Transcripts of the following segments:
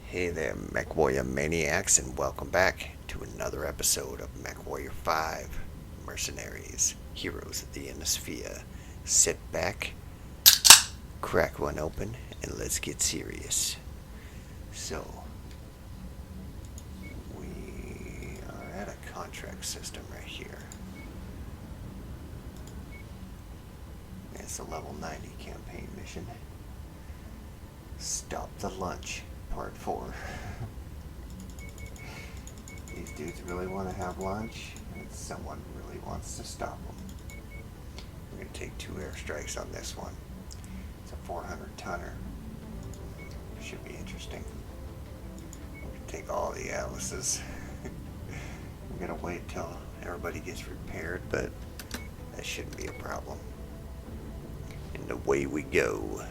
Hey there, Mechwarrior maniacs, and welcome back to another episode of Mechwarrior 5 Mercenaries, Heroes of the Innosphere. Sit back, crack one open, and let's get serious. So, we are at a contract system right here. It's a level 90 campaign mission. Stop the lunch. Part 4. These dudes really want to have lunch, and someone really wants to stop them. We're going to take 2 airstrikes on this one. It's a 400 tonner. Should be interesting. We're going to take all the atlases. We're going to wait till everybody gets repaired, but that shouldn't be a problem. And away we go.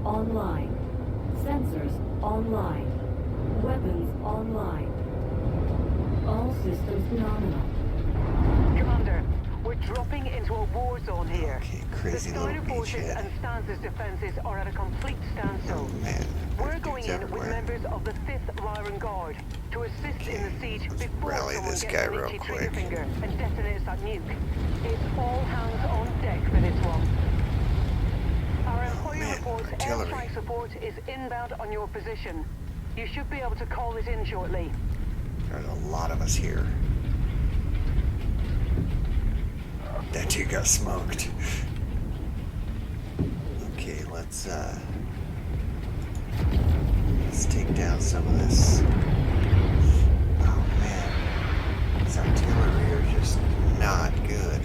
Online. Sensors online. Weapons online. All systems nominal. Commander, we're dropping into a war zone here. Okay, crazy the little starter forces beachhead. and stances defenses are at a complete standstill. Oh man, We're going in with members of the 5th Lyran Guard to assist in the siege before rally someone this gets guy an real itchy quick. trigger finger and detonates that nuke. It's all hands on deck for this one. Our employer man, reports air artillery. strike support is inbound on your position. You should be able to call it in shortly. There's a lot of us here. That dude got smoked. Okay, let's take down some of this. Oh man, these artillery are just not good.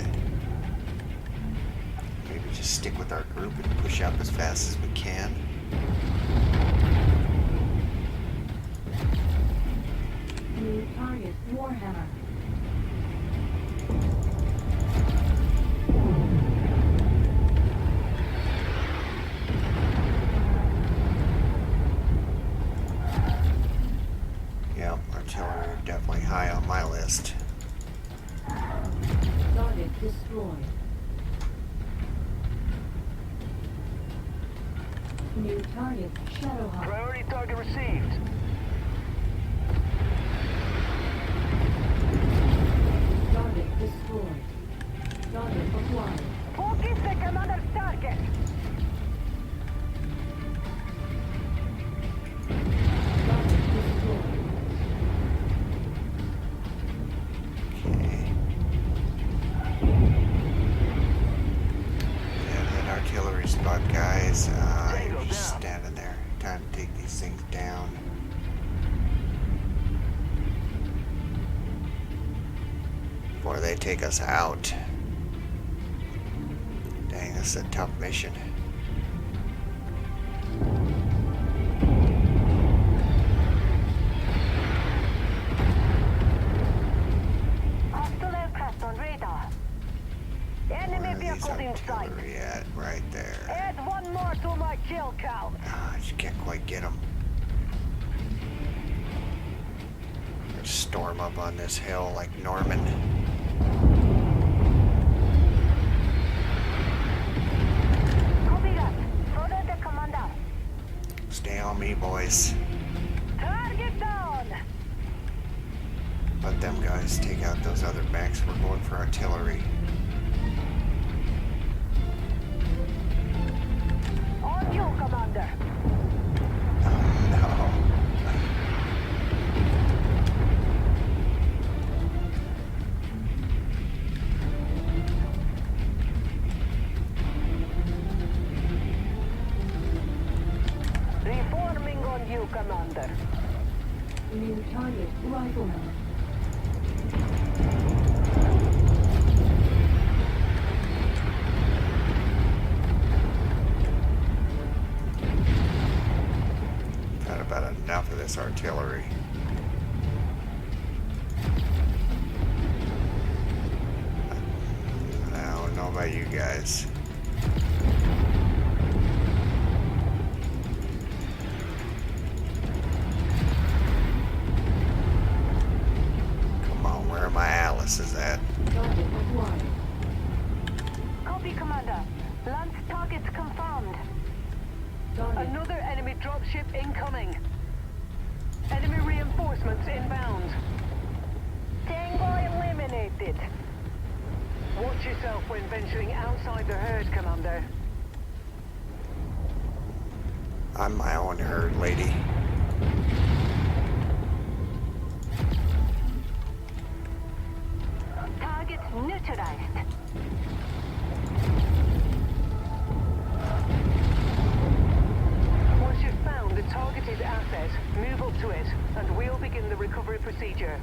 Maybe just stick with our group and push up as fast as we can. New target, Warhammer. Yeah, artillery are definitely high on my list. Target destroyed. New target, Shadowhawk. Priority target received. Target destroyed. Target acquired. Focus the commander's target. Target destroyed. Okay. Yeah, that artillery spot, guys. You're just standing there. Time to take these things down. Before they take us out. Dang, this is a tough mission. Hostile aircraft on radar. Enemy Where are these vehicles in sight. artillery at? Right there. Add one more to my kill count. I just can't quite get them. Storm up on this hill like Norman. Copy that. Further the commander. Stay on me, boys. Target down. Let them guys take out those other mechs. We're going for artillery. On you, commander. Oh, no. Reforming on you, commander. New target, Rifleman. Got about enough of this artillery. No, no know about you guys. Come on, where are my Alice's at? Target acquired. Copy, Commander. Lance targets confirmed. Target. Another enemy dropship incoming. Enemy reinforcements inbound. Tango eliminated. Watch yourself when venturing outside the herd, Commander. I'm my own herd, lady. Target neutralized. Once you've found the targeted asset, move up to it, and we'll begin the recovery procedure.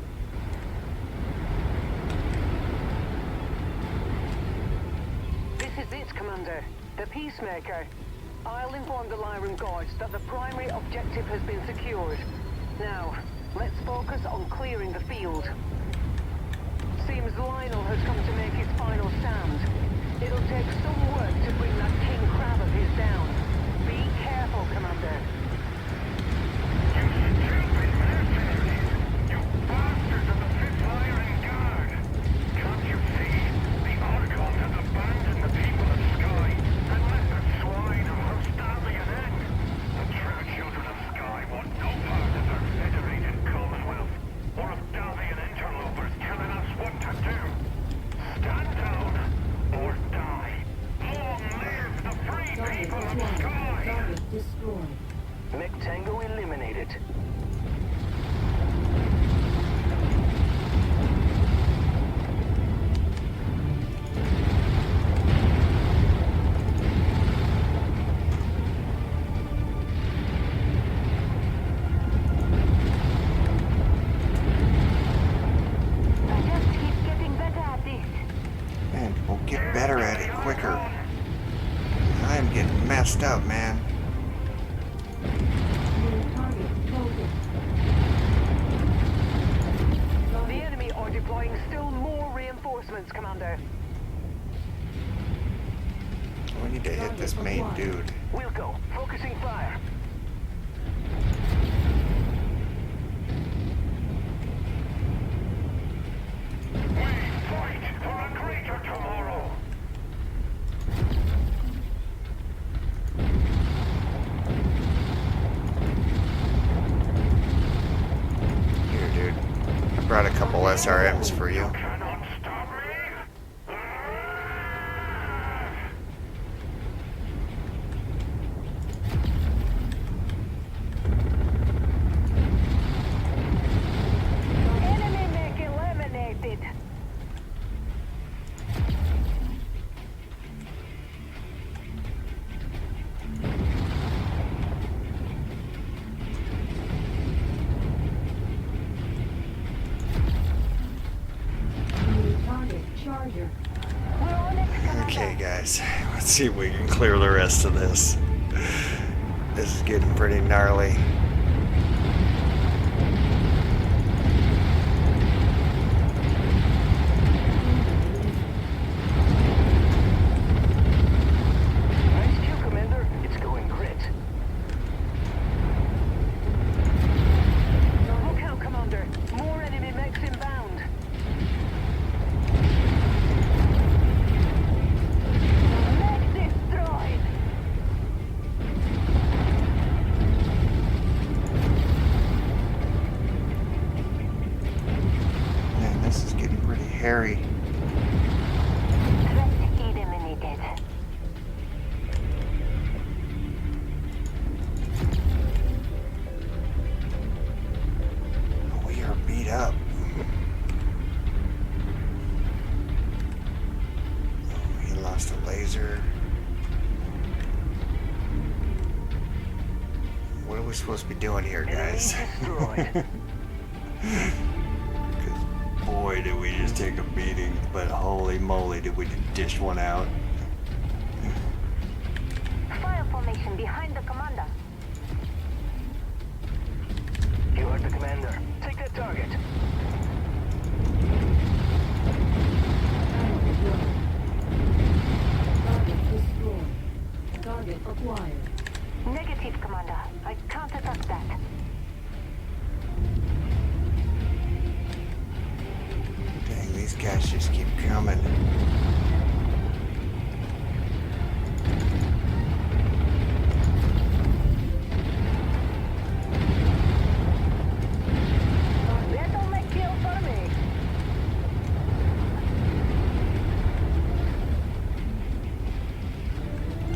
This is it, Commander. The Peacemaker. I'll inform the Lyran Guards that the primary objective has been secured. Now, let's focus on clearing the field. Seems Lionel has come to make his final stand. It'll take some work to bring that king crab of his down. Be careful, Commander. You stupid mercenaries! You bastards of the 5th Lyran Guard! Can't you see? The Archons have abandoned the people of Sky and let the swine of Hostalian in. The true children of Sky want no part of their federated Commonwealth, or of Davian interlopers telling us what to do. Stand down, or die. Long live the free Target people of acquired. Sky! Target destroyed. Mech Tango eliminated. I just keep getting better at this. Man, we'll get better at it quicker. I am getting messed up, man. New target focus. The enemy are deploying still more reinforcements, Commander. We need to hit this main dude. We'll go. Focusing fire. We fight for a greater tomorrow. Here, dude. I brought a couple SRMs for you. Cannot stop me. Enemy mech eliminated. New target charger. We're on it, Commander. Okay, guys. Let's see if we can clear the rest of this. This is getting pretty gnarly. Nice kill, Commander. It's going great. Look out, Commander. More enemy mechs inbound. Mech destroyed. Man, this is getting pretty hairy. Threat eliminated. We are beat up. Oh, he lost a laser. What are we supposed to be doing here, guys? Enemy destroyed. 'Cause boy, did we just take a beating, but holy moly, did we dish one out. Fire formation behind the commander. You heard the commander. Take that target. Panel deployed.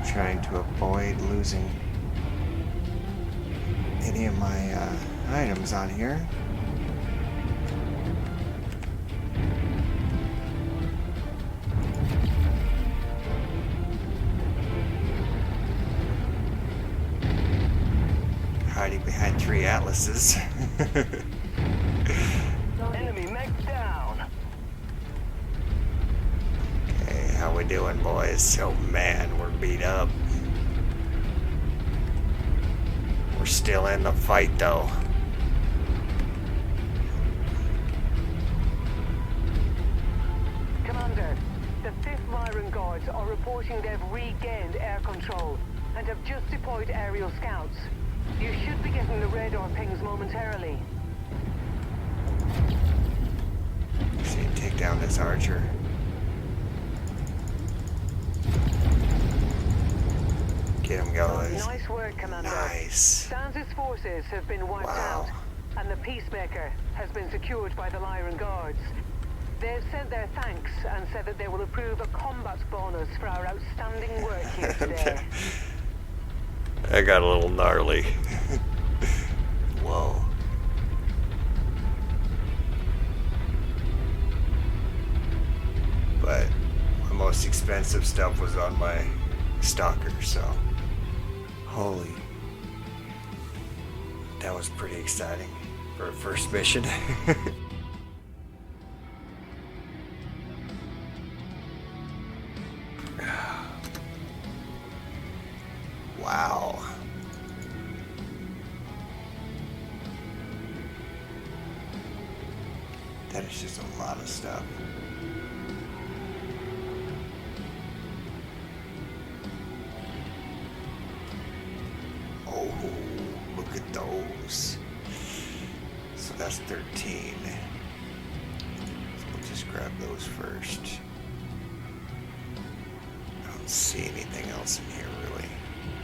trying to avoid losing any of my items on here. Hiding behind 3 atlases. Enemy mech down. Okay, how we doing, boys? Oh man, we're beat up. We're still in the fight, though. Commander, the 5th Lyran Guards are reporting they've regained air control and have just deployed aerial scouts. You should be getting the radar pings momentarily. See, take down this archer. Get him, guys. Nice work, Commander. Nice. Stanz's forces have been wiped Wow. out, and the Peacemaker has been secured by the Lyran Guards. They've sent their thanks and said that they will approve a combat bonus for our outstanding work here today. I got a little gnarly. Whoa. But my most expensive stuff was on my stalker, so holy, that was pretty exciting for a first mission. Wow. That is just a lot of stuff. Oh, look at those. So that's 13. So we'll just grab those first. I don't see anything else in here really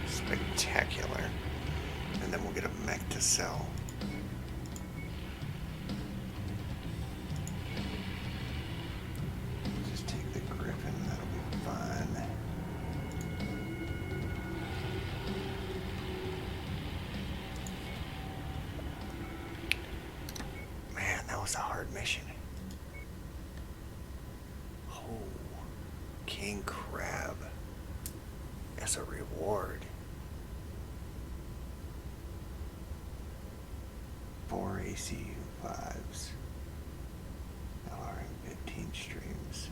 spectacular. And then we'll get a mech to sell. Just take the Griffin, that'll be fine. Man, that was a hard mission. Oh, King Crab as a reward. 4 ACU 5s. LRM 15 streams.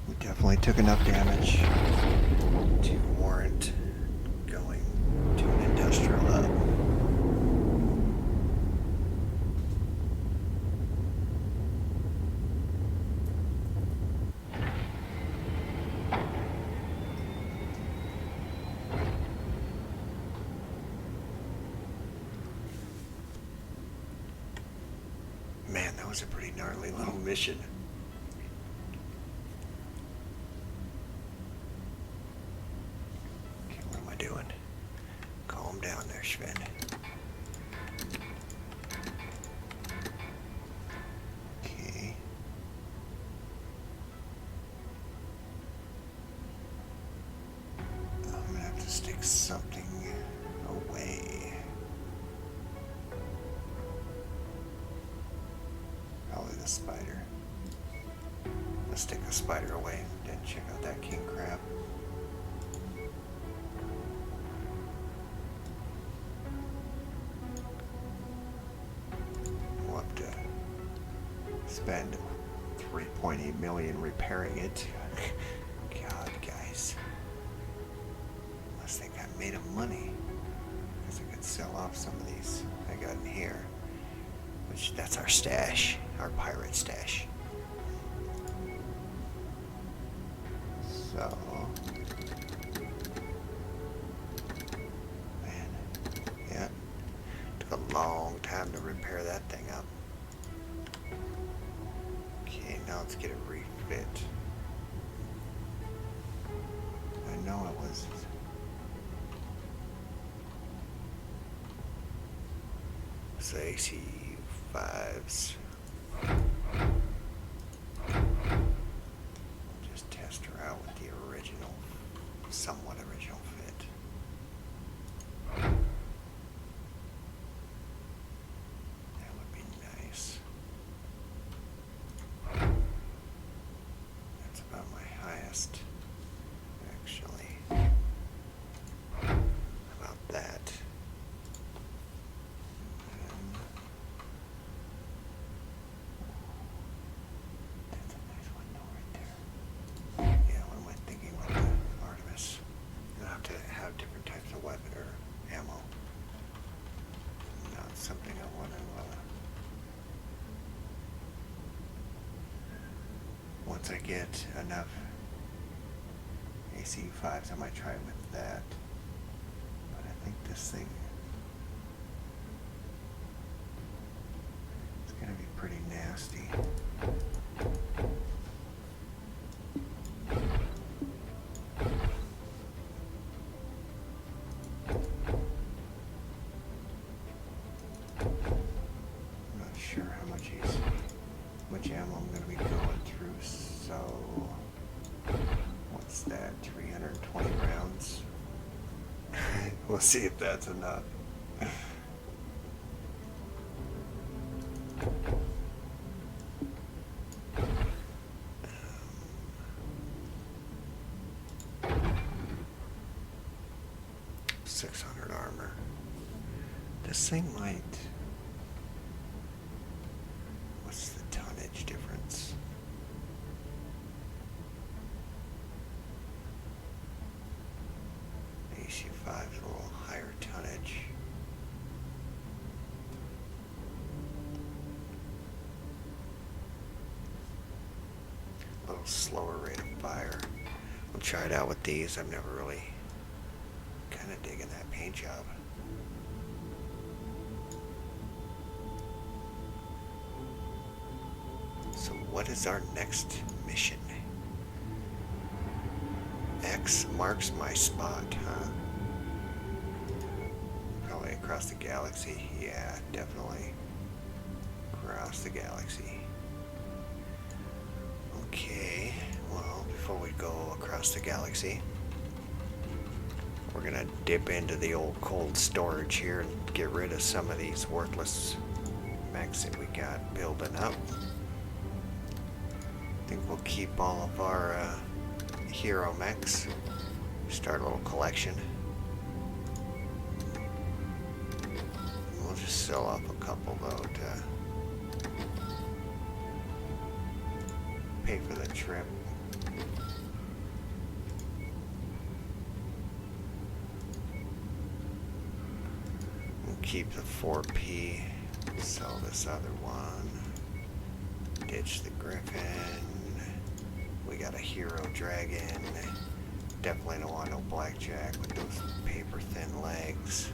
We definitely took enough damage to warrant going to an industrial hub. Man, that was a pretty gnarly little mission. Okay, what am I doing? Calm down there, Sven. Okay. I'm gonna have to stick something away. Probably the spider. Let's stick the spider away and then check out that king crab. We'll have to spend 3.8 million repairing it. God, guys. Must think I made them money. Because I could sell off some of these I got in here. Which, that's our stash. Our pirate stash. So... Man. Yeah. Took a long time to repair that thing up. Okay, now let's get it refit. no, it was. So AC5s. Just test her out with the original, somewhat original fit. That would be nice. That's about my highest, actually. About that. That's a nice window right there. Yeah, what am I thinking with the Artemis? You'll have to have different types of weapon or ammo. Not something I want to. Once I get enough AC5s, I might try with that. But I think this thing is going to be pretty nasty. I'm not sure how much ammo I'm going to be going through, so what's that, 320 rounds? We'll see if that's enough. 600 armor. This thing might... What's the tonnage difference? AC5 is a little higher tonnage. A little slower rate of fire. We'll try it out with these. I've never really kind of digging that paint job. So what is our next mission? X marks my spot, huh? Probably across the galaxy. Yeah, definitely. Across the galaxy. Okay, well, before we go across the galaxy, we're gonna dip into the old cold storage here and get rid of some of these worthless mechs that we got building up. I think we'll keep all of our hero mechs. Start a little collection. We'll just sell off a couple though to pay for the trip. We'll keep the 4P, sell this other one, ditch the Griffin. We got a hero dragon. Definitely don't want no blackjack with those paper thin legs.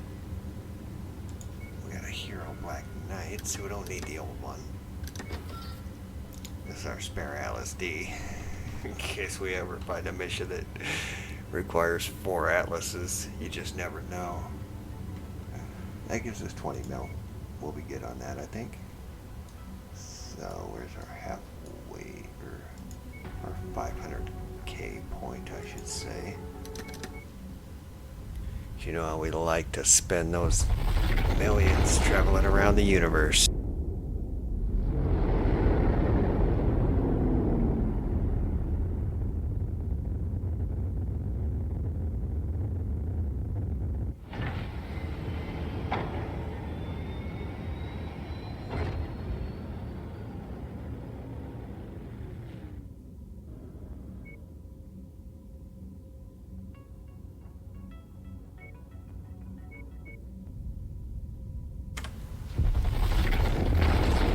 We got a hero black knight, so we don't need the old one. This is our spare Atlas D, in case we ever find a mission that requires 4 Atlases. You just never know. That gives us 20 mil. We'll be good on that, I think. So where's our halfway, or 500k point, I should say. You know how we like to spend those millions traveling around the universe.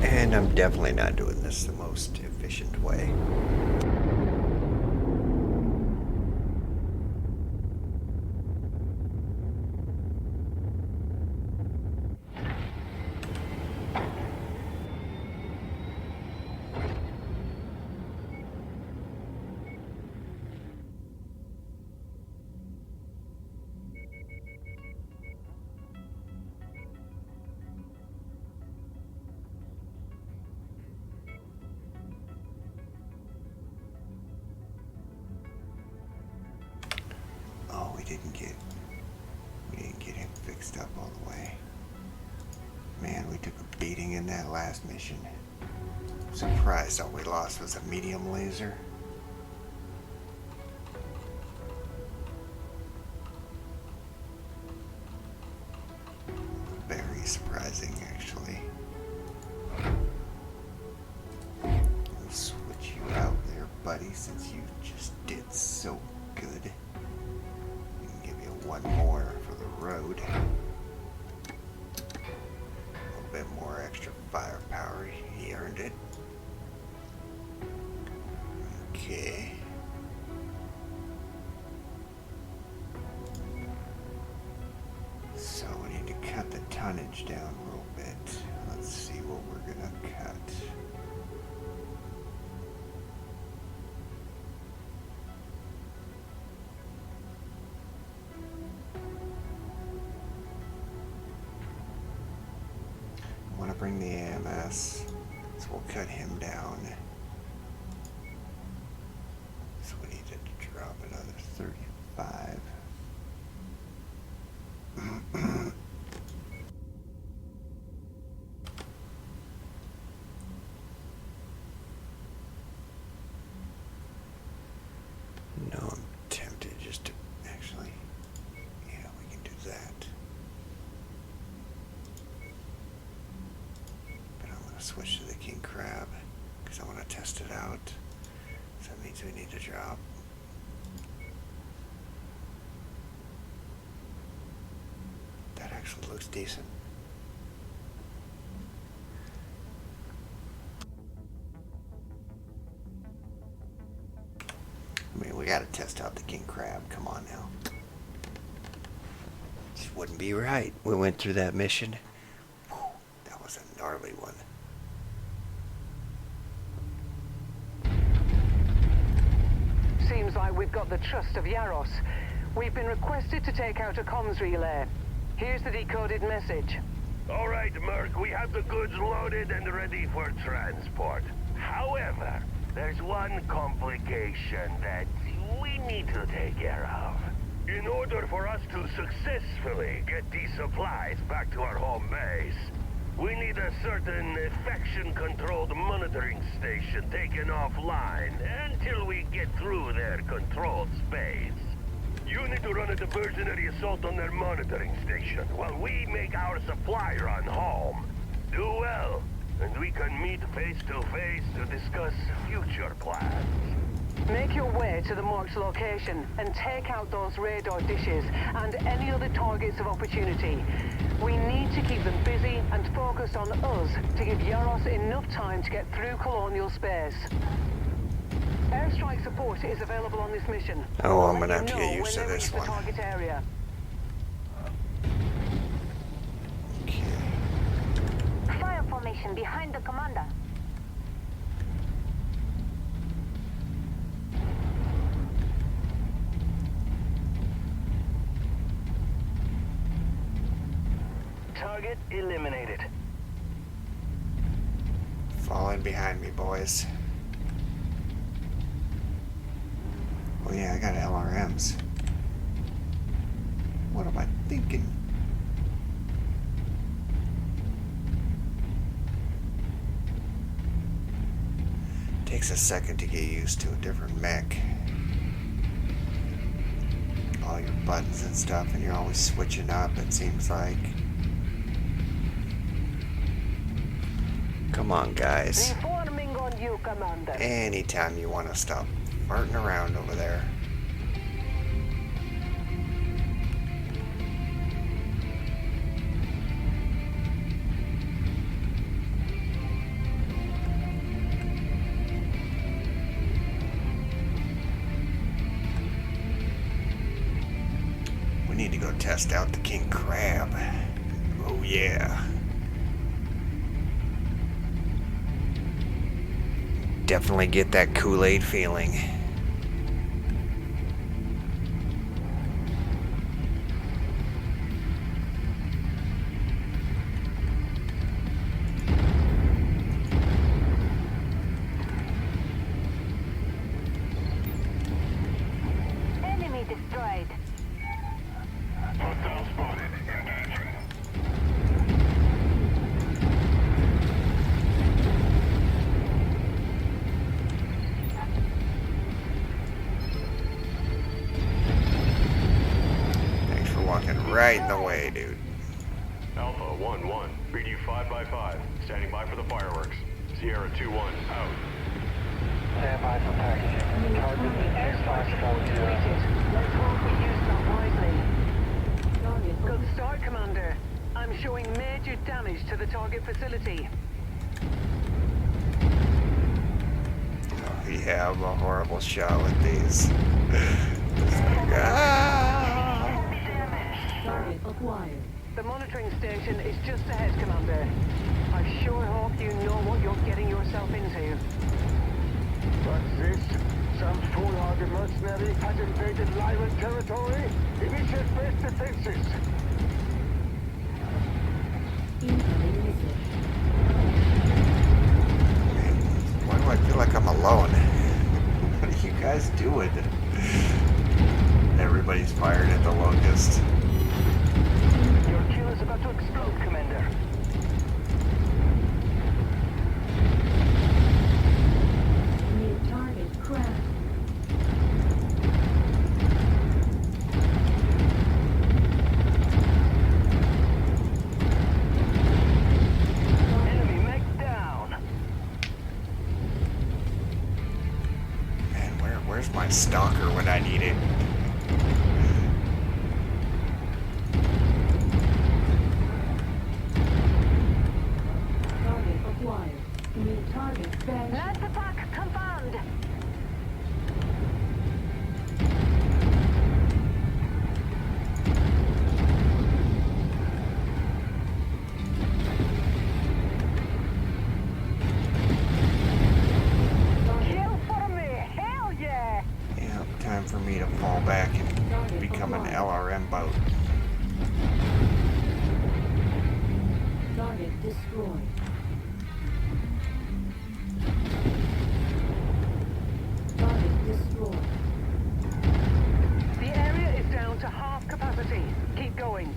And I'm definitely not doing this the most efficient way. didn't get him fixed up all the way. Man, we took a beating in that last mission. I'm surprised all we lost was a medium laser. Very surprising, actually. We'll switch you out there, buddy, since you just did so good. We can give you one more for the road. A little bit more extra firepower. He earned it. Okay. So we need to cut the tonnage down a little bit. Let's see what we're gonna cut. I want to bring the AMS, so we'll cut him down. So we need to drop another 35. No, I'm tempted just to actually, yeah, we can do that. But I'm going to switch to the King Crab because I want to test it out. So that means we need to drop. That actually looks decent. I mean, we gotta test out the King Crab. Come on now. Just wouldn't be right. We went through that mission. Whew, that was a gnarly one. Seems like we've got the trust of Yaros. We've been requested to take out a comms relay. Here's the decoded message. All right, Merc, we have the goods loaded and ready for transport. However, there's one complication that we need to take care of. In order for us to successfully get these supplies back to our home base, we need a certain faction-controlled monitoring station taken offline until we get through their controlled space. You need to run a diversionary assault on their monitoring station while we make our supply run home. Do well, and we can meet face-to-face to discuss future plans. Make your way to the marked location and take out those radar dishes and any other targets of opportunity. We need to keep them busy and focused on us to give Yaros enough time to get through colonial space. Airstrike support is available on this mission. Oh, I'm I'll gonna let have to you get know used to when they this reach the one. target area. Okay. Fire formation behind the commander. Target eliminated. Falling behind me, boys. Oh yeah, I got LRMs. What am I thinking? Takes a second to get used to a different mech. All your buttons and stuff, and you're always switching up, it seems like. Come on, guys. Reforming on you, Commander. Anytime you want to stop farting around over there. We need to go test out the King Crab. Oh yeah. Definitely get that Kool-Aid feeling. Enemy destroyed. right in the way, dude. Alpha 1-1, read you 5x5, standing by for the fireworks. Sierra 2-1, out. Stand by for packaging. Target Airstrike support is depleted. Let's hope we use that wisely. Target Good start, Commander. I'm showing major damage to the target facility. We have a horrible shot with these. Ah! Target acquired. The monitoring station is just ahead, Commander. I sure hope you know what you're getting yourself into. What's this? Some foolhardy mercenary has invaded Lyran territory? Initiate base defenses. Incoming missile. Why do I feel like I'm alone? What are you guys doing? Everybody's fired at the locust. Your kill is about to explode, Commander. New target cracked. Enemy mech down. Man, where's my stalker when I need it? Target acquired. New target banished. Lance attack confirmed. Kill for me. Hell yeah. Yeah, time for me to fall back and become an LRM boat. Target destroyed. Target destroyed. The area is down to half capacity. Keep going.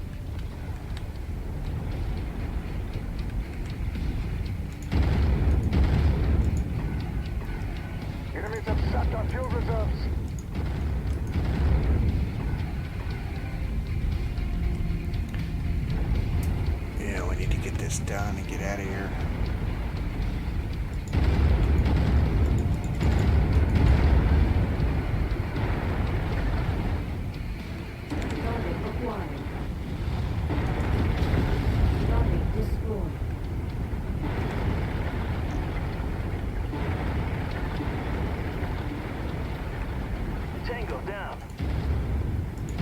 Enemies have sapped our fuel reserves. Yeah, we need to get this done and get out of here. Target acquired. Target destroyed. Tango down.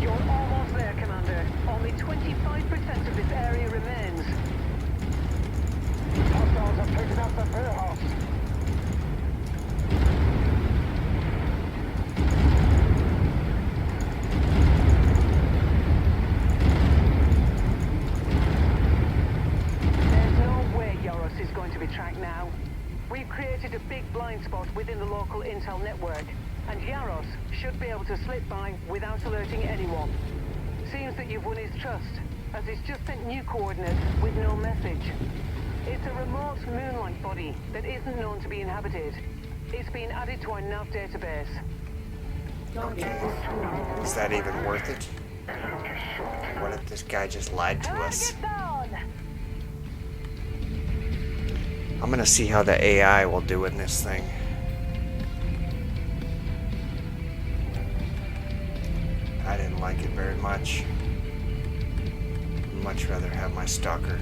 You're almost there, Commander. Only 25% of this area remains. Hostiles have taken out the fair house. There's no way Yaros is going to be tracked now. We've created a big blind spot within the local intel network, and Yaros should be able to slip by without alerting anyone. Seems that you've won his trust, as he's just sent new coordinates with no message. It's a remote moonlight body that isn't known to be inhabited. It's been added to our nav database. Target destroyed. Is that even worth it? What if this guy just lied to us? Target down. I'm gonna see how the AI will do in this thing. I didn't like it very much. I'd much rather have my stalker.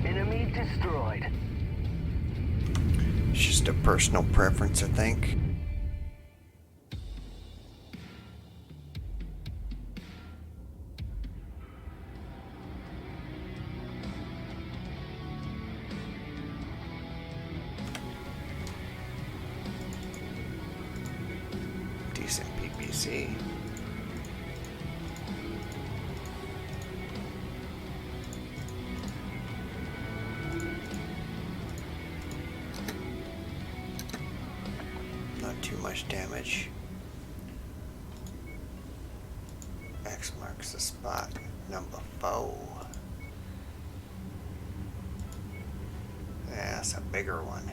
Enemy destroyed. It's just a personal preference, I think. Decent PPC. Not too much damage. X marks the spot. Number 4. Yeah, that's a bigger one.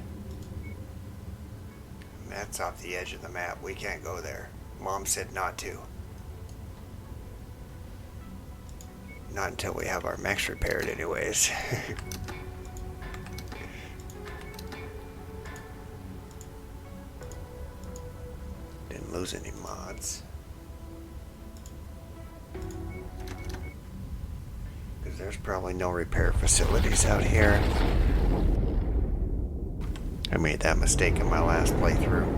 And that's off the edge of the map. We can't go there. Mom said not to. Not until we have our mechs repaired anyways. Didn't lose any mods. Because there's probably no repair facilities out here. I made that mistake in my last playthrough.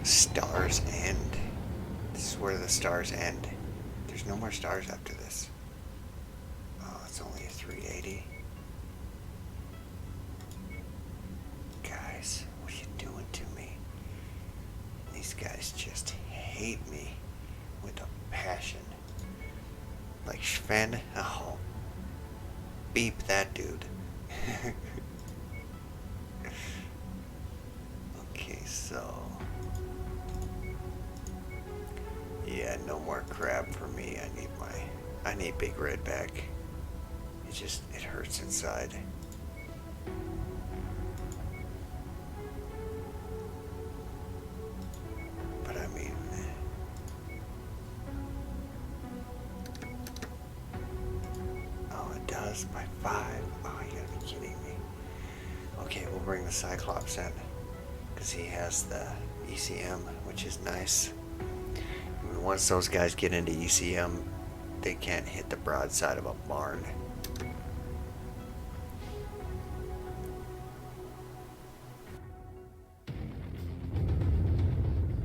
Stars end. This is where the stars end. There's no more stars after this. Oh, it's only a 380. Guys, what are you doing to me? These guys just hate me with a passion. Like Sven, oh, beep that dude. Okay, so yeah, no more crab for me. I need Big Red back. It hurts inside. But I mean, oh, it does by 5. Oh, you gotta be kidding me. Okay, we'll bring the Cyclops in because he has the ECM, which is nice. Once those guys get into ECM, they can't hit the broadside of a barn.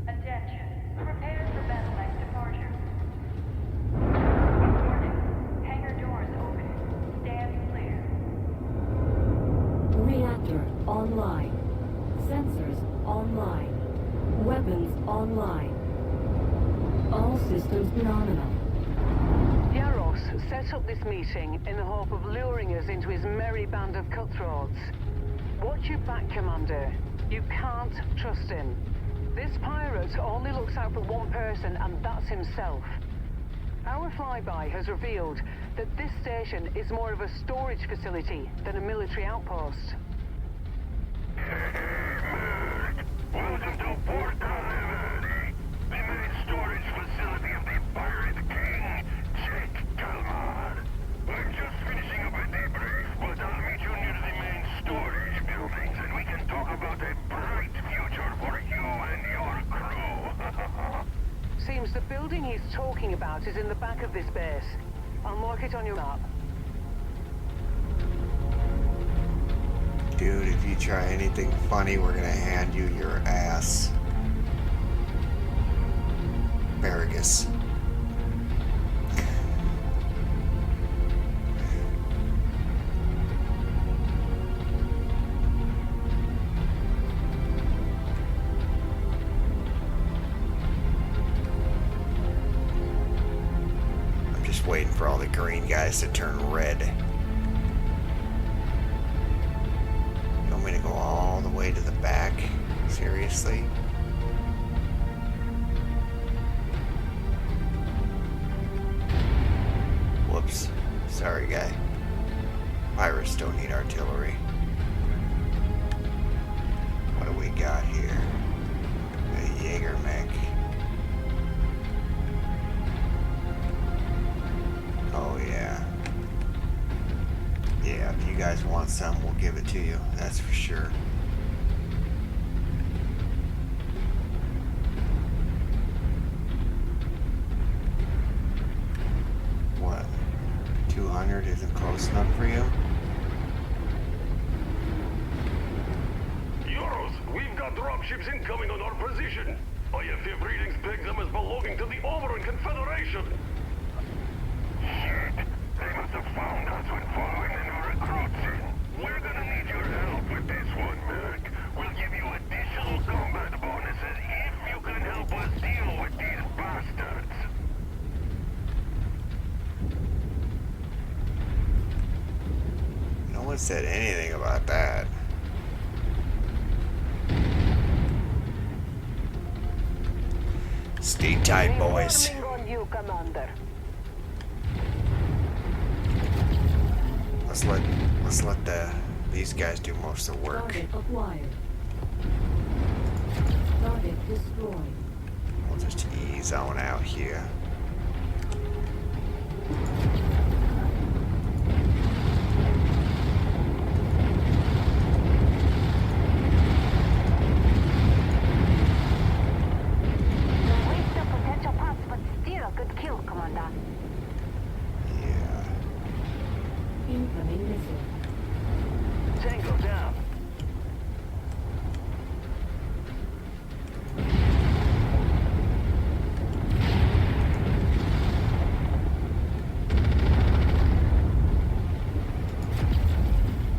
Attention. Prepare for Galactic departure. Warning. Hangar doors open. Stand clear. Reactor online. Sensors online. Weapons online. All systems nominal. Yaros set up this meeting in the hope of luring us into his merry band of cutthroats. Watch your back, Commander. You can't trust him. This pirate only looks out for one person, and that's himself. Our flyby has revealed that this station is more of a storage facility than a military outpost. Welcome to Port Calamity, the main storage facility of the Pirate King, Jake Kalmar. I'm just finishing up a debrief, but I'll meet you near the main storage buildings, and we can talk about a bright future for you and your crew. Seems the building he's talking about is in the back of this base. I'll mark it on your map. Dude, if you try anything funny, we're gonna hand you your ass. Asparagus. I'm just waiting for all the green guys to turn red. You want me to go all the way to the back? Seriously? Whoops. Sorry, guy. Pirates don't need artillery. What do we got here? A Jaeger mech. Oh, yeah. Yeah, if you guys want some, we'll give it to you. That's for sure. What? 200 isn't close enough for you? Euros, we've got dropships incoming on our position. IFF readings peg them as belonging to the Overrun Confederation. Shit, they must have found us when following the new recruits in. We're gonna need your help with this one, Merc. We'll give you additional combat bonuses if you can help us deal with these bastards. one said anything about that. Stay tight, boys. Reporting on you, Commander. Let's let these guys do most of the work. Target acquired. Target destroyed. We'll just ease on out here. Waste of potential parts, but still a good kill, Commander. Yeah. Incoming missile. Tango down.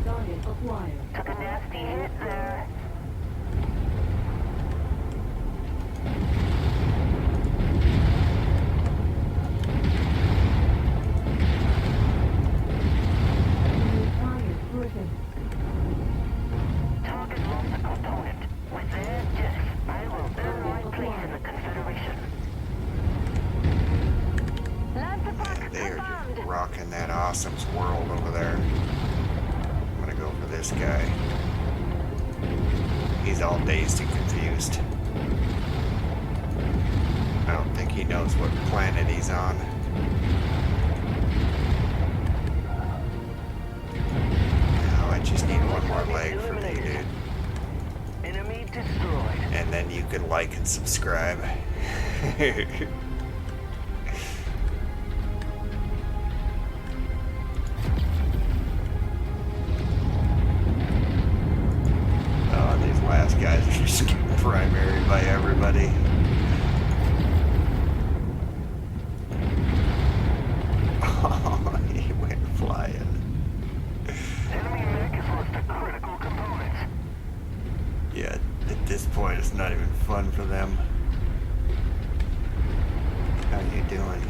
Target acquired. Took a nasty hit there. New target Griffin. Target lost a component. With their death, I will earn my place in the Confederation. Land attack Man, they are confirmed. just rocking that awesome's world over there. I'm gonna go for this guy. He's all dazed and confused. I don't think he knows what planet he's on. Now I just need one more leg from you, dude. Enemy destroyed. And then you can like and subscribe. Oh, these last guys are just getting primaried by everybody. Oh, he went flying. Enemy mech has lost a critical component. Yeah, at this point it's not even fun for them. How you doing?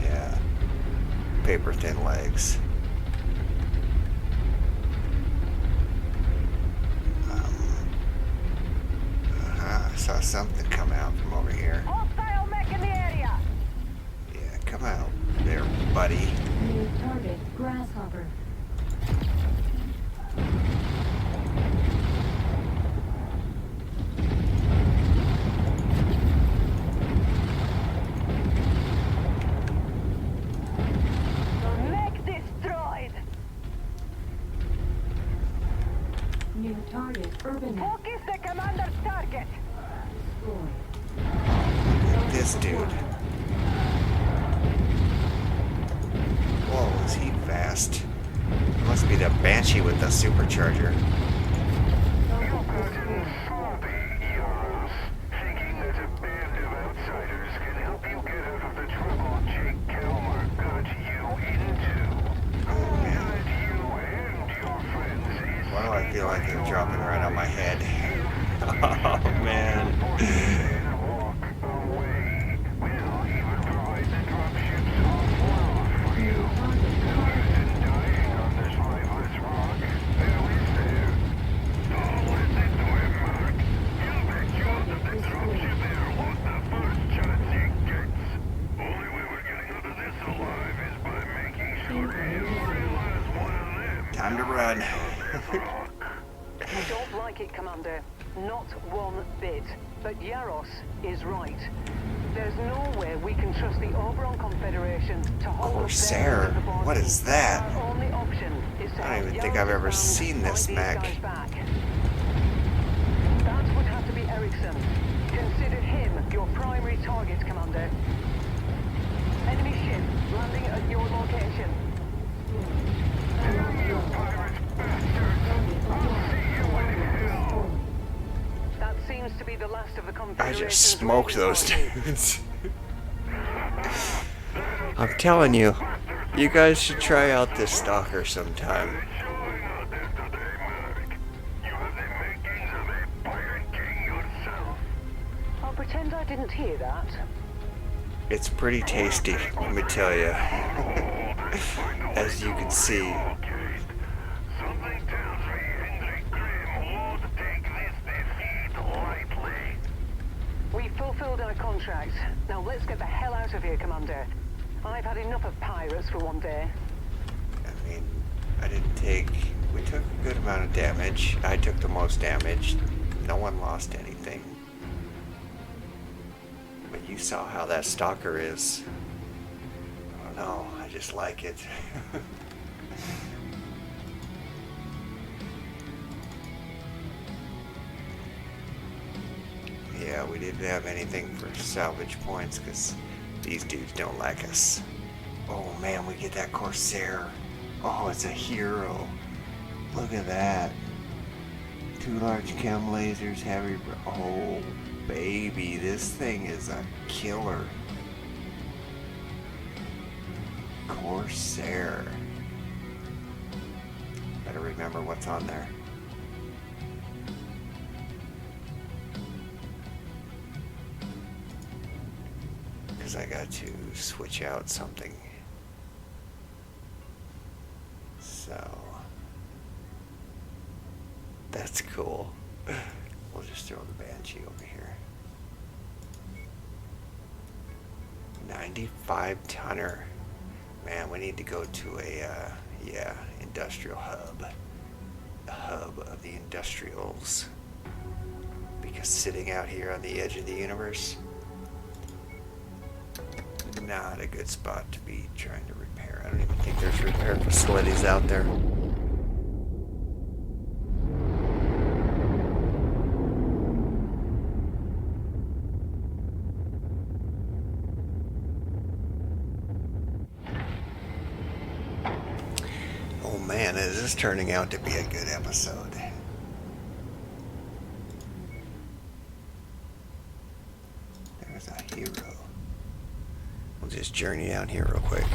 Yeah. Paper thin legs. I saw something come out from over here. Hostile mech in the area. Yeah, come out there, buddy. New target Grasshopper. Mech destroyed. New target Urban. Focus the commander's target. Destroyed. This dude. Whoa, is he fast? Must be the Banshee with the supercharger. Target destroyed. Sloppy Euros, thinking that a band of outsiders can help you get out of the trouble Jake Kelmer got you into. Oh man. That you and your friends is Why do I feel like they're dropping right on my head? Oh man. and walk away. We'll even provide the dropships offload for you. And dying on this lifeless rock. Who is there? Don't listen to him, Mark. He'll make sure that the dropship there was the first chance he gets. Only way we're getting out of this alive is by making sure every last one of them. Time to run. I don't like it, Commander. Not one bit. But Yaros is right. There's no way we can trust the Oberon Confederation to hold Corsair? up their end of the What bargain. is that? Our only option is to I don't have even think Yaros I've ever found seen this by these mech. guys back. That would have to be Ericsson. Consider him your primary target, Commander. Enemy ship landing at your location. That seems to be the last of the I Confederation's just smoked those remaining dudes. I'm telling you, you guys should try out this stalker sometime. Showing out there today, Mark. You have the makings of a pirate king yourself. I'll pretend I didn't hear that. It's pretty tasty, let me tell you. As you can see. Okay. fulfilled our contract. Now let's get the hell out of here, Commander. I've had enough of pirates for one day. I mean, we took a good amount of damage. I took the most damage. No one lost anything. But you saw how that stalker is. I don't know, I just like it. Yeah, we didn't have anything for salvage points because these dudes don't like us. Oh man, we get that Corsair. Oh, it's a hero. Look at that. 2 large chem lasers, heavy... Oh, baby, this thing is a killer. Corsair. Better remember what's on there. Because I got to switch out something. So... That's cool. We'll just throw the Banshee over here. 95-tonner. Man, we need to go to a, industrial hub. The hub of the industrials. Because sitting out here on the edge of the universe, not a good spot to be trying to repair. I don't even think there's repair facilities out there. Man, is this turning out to be a good episode. There's a hero. We'll just journey down here real quick.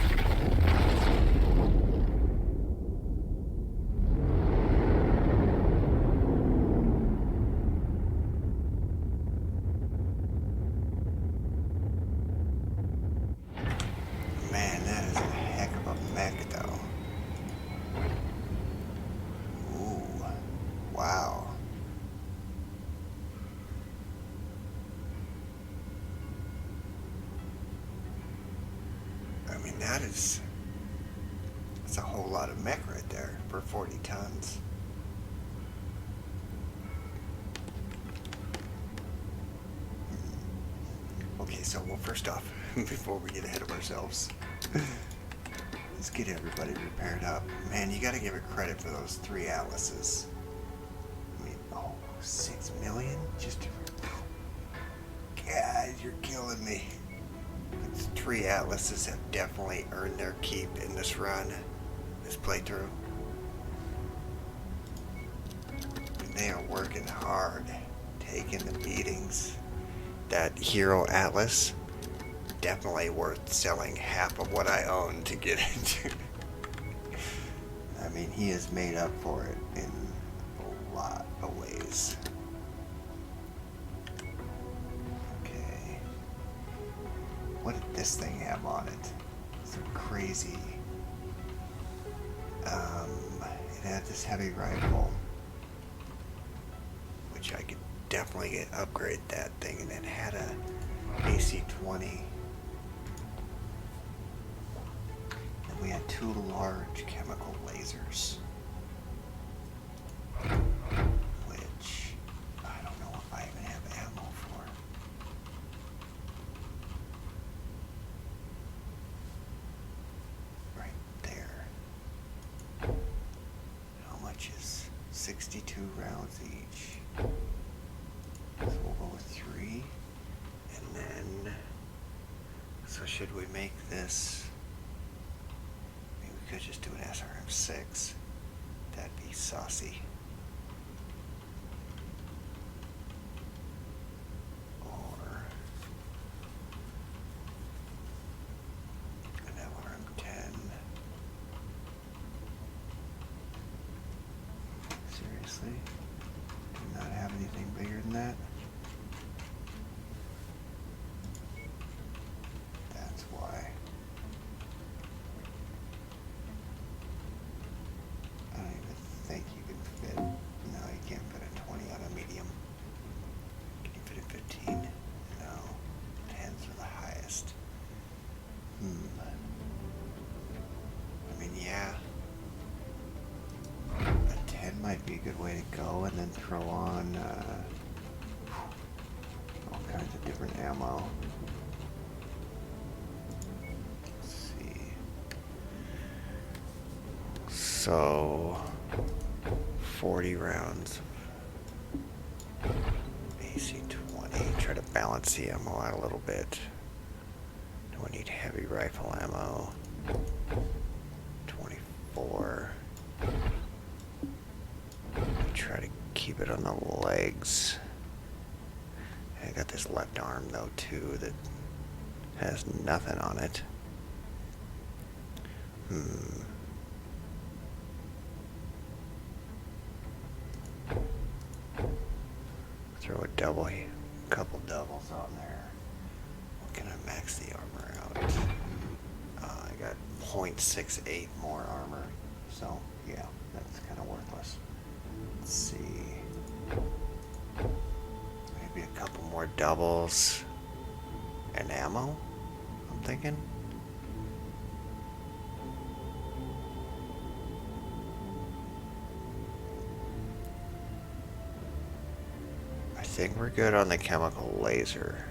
Man, that is a heck of a mech, though. Wow. I mean, that's a whole lot of mech right there for 40 tons. Okay, so, well, first off, before we get ahead of ourselves, let's get everybody repaired up. Man, you gotta give it credit for those 3 Atlases. 6 million? Just to... God, you're killing me. These 3 Atlases have definitely earned their keep in this run, this playthrough. And they are working hard, taking the beatings. That Hero Atlas, definitely worth selling half of what I own to get into. I mean, he has made up for it in a lot of ways. Okay. What did this thing have on it? Some crazy... it had this heavy rifle, which I could definitely upgrade that thing, and it had a AC-20. And we had 2 large chemical lasers, which I don't know if I even have ammo for. Right there. How much is 62 rounds each? So we'll go with 3. And then, so should we make this, maybe we could just do an SRM-6. That'd be saucy. Or an LRM-10. Seriously? Do we not have anything bigger than that? That's why. I don't even think you can fit. No, you can't fit a 20 on a medium. Can you fit a 15? No. good way to go, and then throw on all kinds of different ammo. Let's see. So 40 rounds of AC-20. Try to balance the ammo out a little bit. Do I need heavy rifle ammo? 24. Try to keep it on the legs. I got this left arm though too that has nothing on it. Throw a couple doubles on there. What can I max the armor out? I got 0.68 more armor, so yeah, that's kind of worthless. Let's see. Maybe a couple more doubles and ammo, I'm thinking. I think we're good on the chemical laser.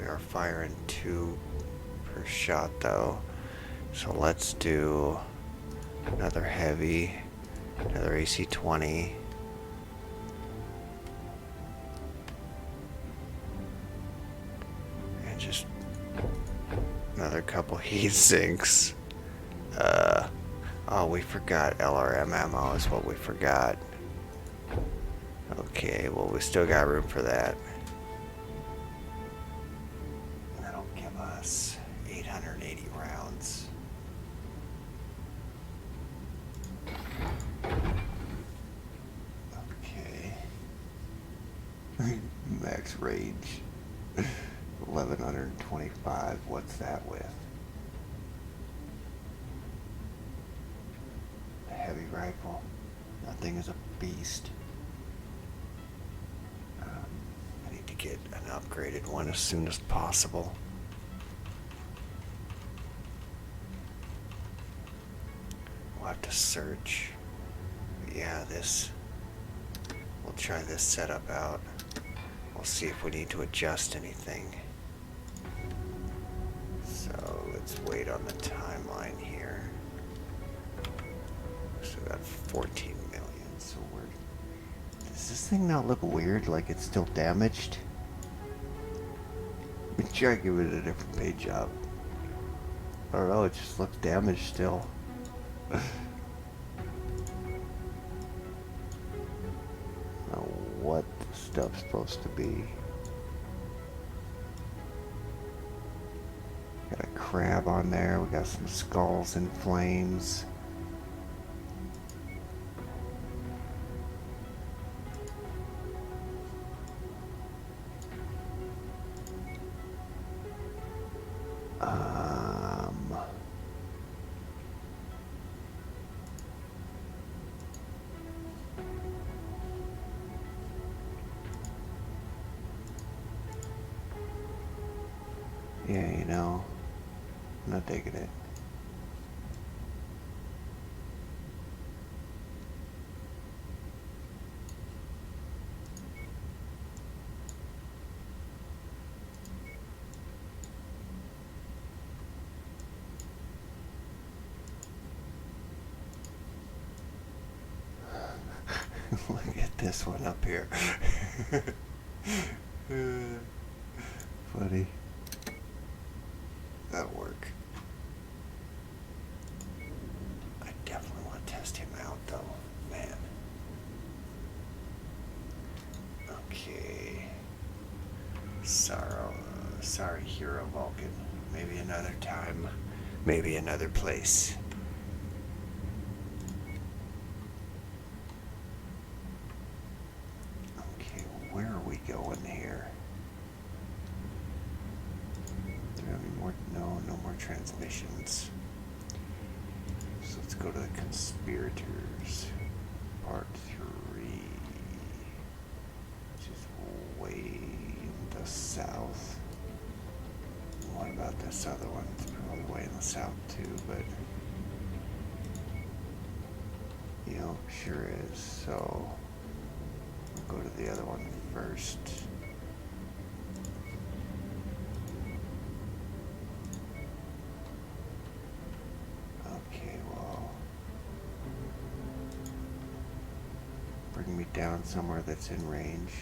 We are firing 2 per shot though. So let's do another heavy, another AC-20. And just another couple heat sinks. Oh, we forgot LRM ammo is what we forgot. Okay, well, we still got room for that. That'll give us 880 rounds. Okay. Max range 1125. What's that with? A heavy rifle. That thing is a beast. I need to get an upgraded one as soon as possible. We'll have to search. Yeah, we'll try this setup out. We'll see if we need to adjust anything. So let's wait on the timeline here. So we got 14 million, so does this thing not look weird, like it's still damaged? Let me try to give it a different paint job. I don't know, it just looks damaged still. Now, what the stuff's supposed to be. Got a crab on there, we got some skulls in flames. Yeah, you know, I'm not digging it. Look at this one up here. Funny. That'll work. I definitely want to test him out though, man. Okay. Sorry, Hero Vulcan. Maybe another time. Maybe another place. Okay, where are we going here? No more transmissions. So let's go to the Conspirators, Part 3, which is way in the south. What about this other one? It's probably way in the south too, but You know, sure is. So we'll go to the other one first. Okay, well, bring me down somewhere that's in range.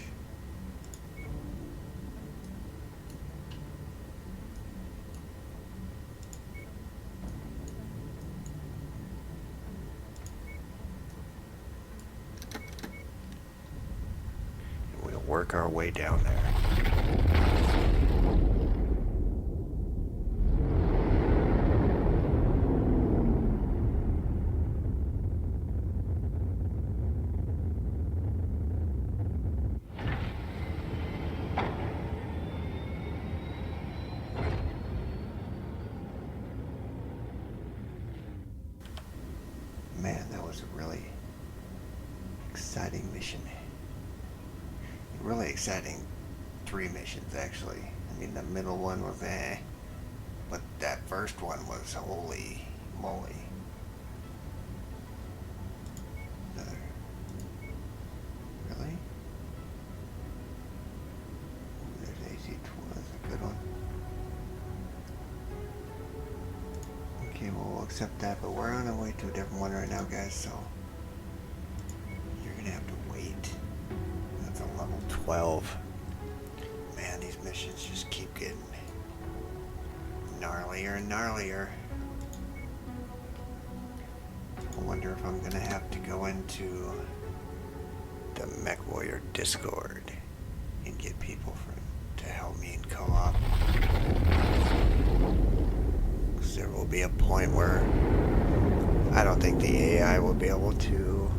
Work our way down there. Man, that was a really exciting mission. Really exciting 3 missions, actually. I mean, the middle one was but that first one was holy moly. Really? Ooh, there's AC-12, that's a good one. Okay, well, we'll accept that, but we're on our way to a different one right now, guys, so you're gonna have to wait. That's a level 12. Man, these missions just keep getting gnarlier and gnarlier. I wonder if I'm gonna have to go into the Mechwarrior Discord and get people to help me in co-op. Because there will be a point where I don't think the AI will be able to.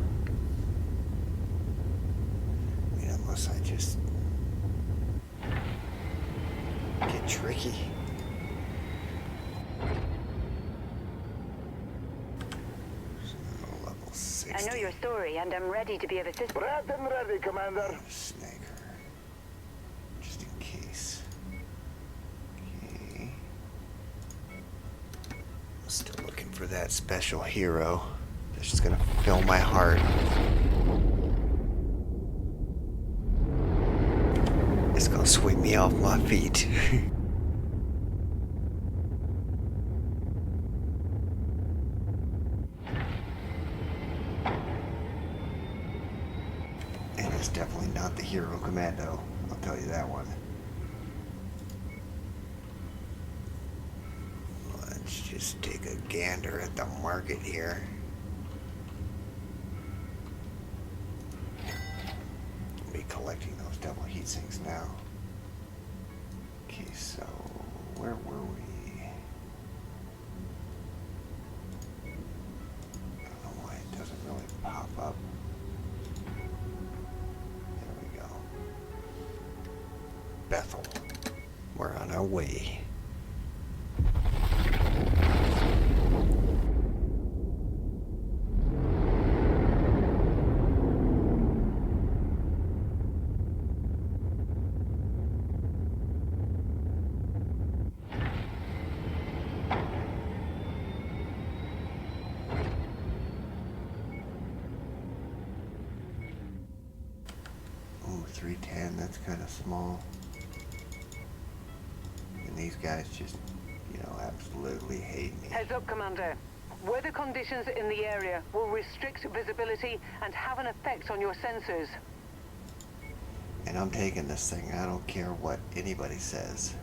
Unless I just get tricky. So, level 60. I know your story, and I'm ready to be of assistance. Red and ready, Commander. Snag her. Just in case. Okay. I'm still looking for that special hero that's just gonna fill my heart. It's gonna sweep me off my feet. And it's definitely not the Hero Commando, I'll tell you that one. Let's just take a gander at the market here. I'll be collecting those double heat sinks now. Okay, so where were we? I don't know why it doesn't really pop up. There we go. Bethel. We're on our way. Ooh, 310, that's kind of small. And these guys just, absolutely hate me. Heads up, Commander. Weather conditions in the area will restrict visibility and have an effect on your sensors. And I'm taking this thing. I don't care what anybody says.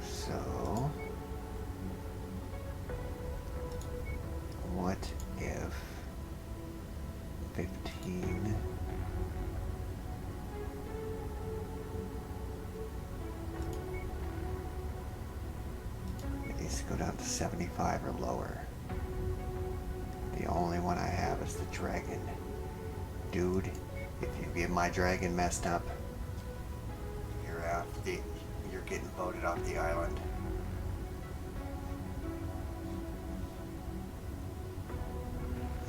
So, what if 15... It needs to go down to 75 or lower. The only one I have is the dragon. Dude, if you get my dragon messed up, you're getting voted off the island.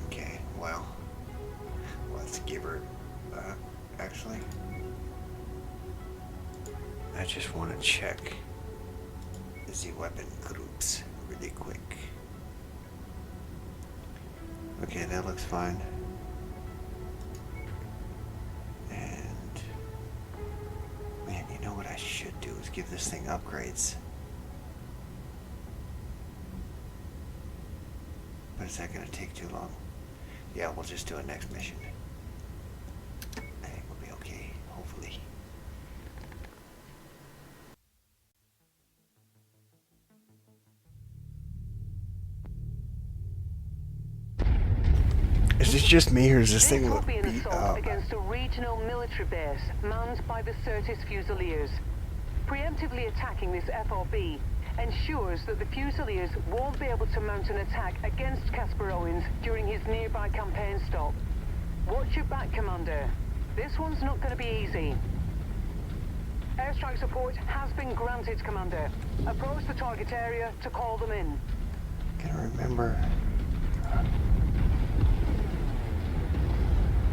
Okay, well, let's give her, actually, I just want to check the weapon groups really quick. Okay, that looks fine. And man, you know what I should do is give this thing upgrades. But is that going to take too long? Yeah, we'll just do a next mission. I think we'll be okay, hopefully. Is this just me, or does this thing This will look be an beat assault up? against a regional military base manned by the Certis Fusiliers. Preemptively attacking this FOB ensures that the Fusiliers won't be able to mount an attack against Casper Owens during his nearby campaign stop. Watch your back, Commander. This one's not going to be easy. Airstrike support has been granted, Commander. Approach the target area to call them in. Gotta remember.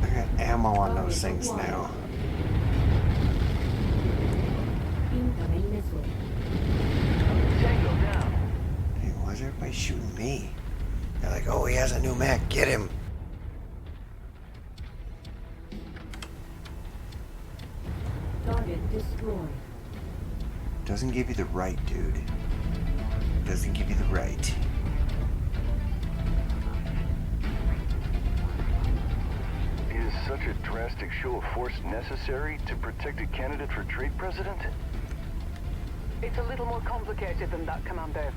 I got ammo on those things now. Incoming missile. Tango down. Hey, why is everybody shooting me? They're like, oh, he has a new mech, get him. Target destroyed. Doesn't give you the right, dude. Doesn't give you the right. Is such a drastic show of force necessary to protect a candidate for trade president? It's a little more complicated than that, Commander.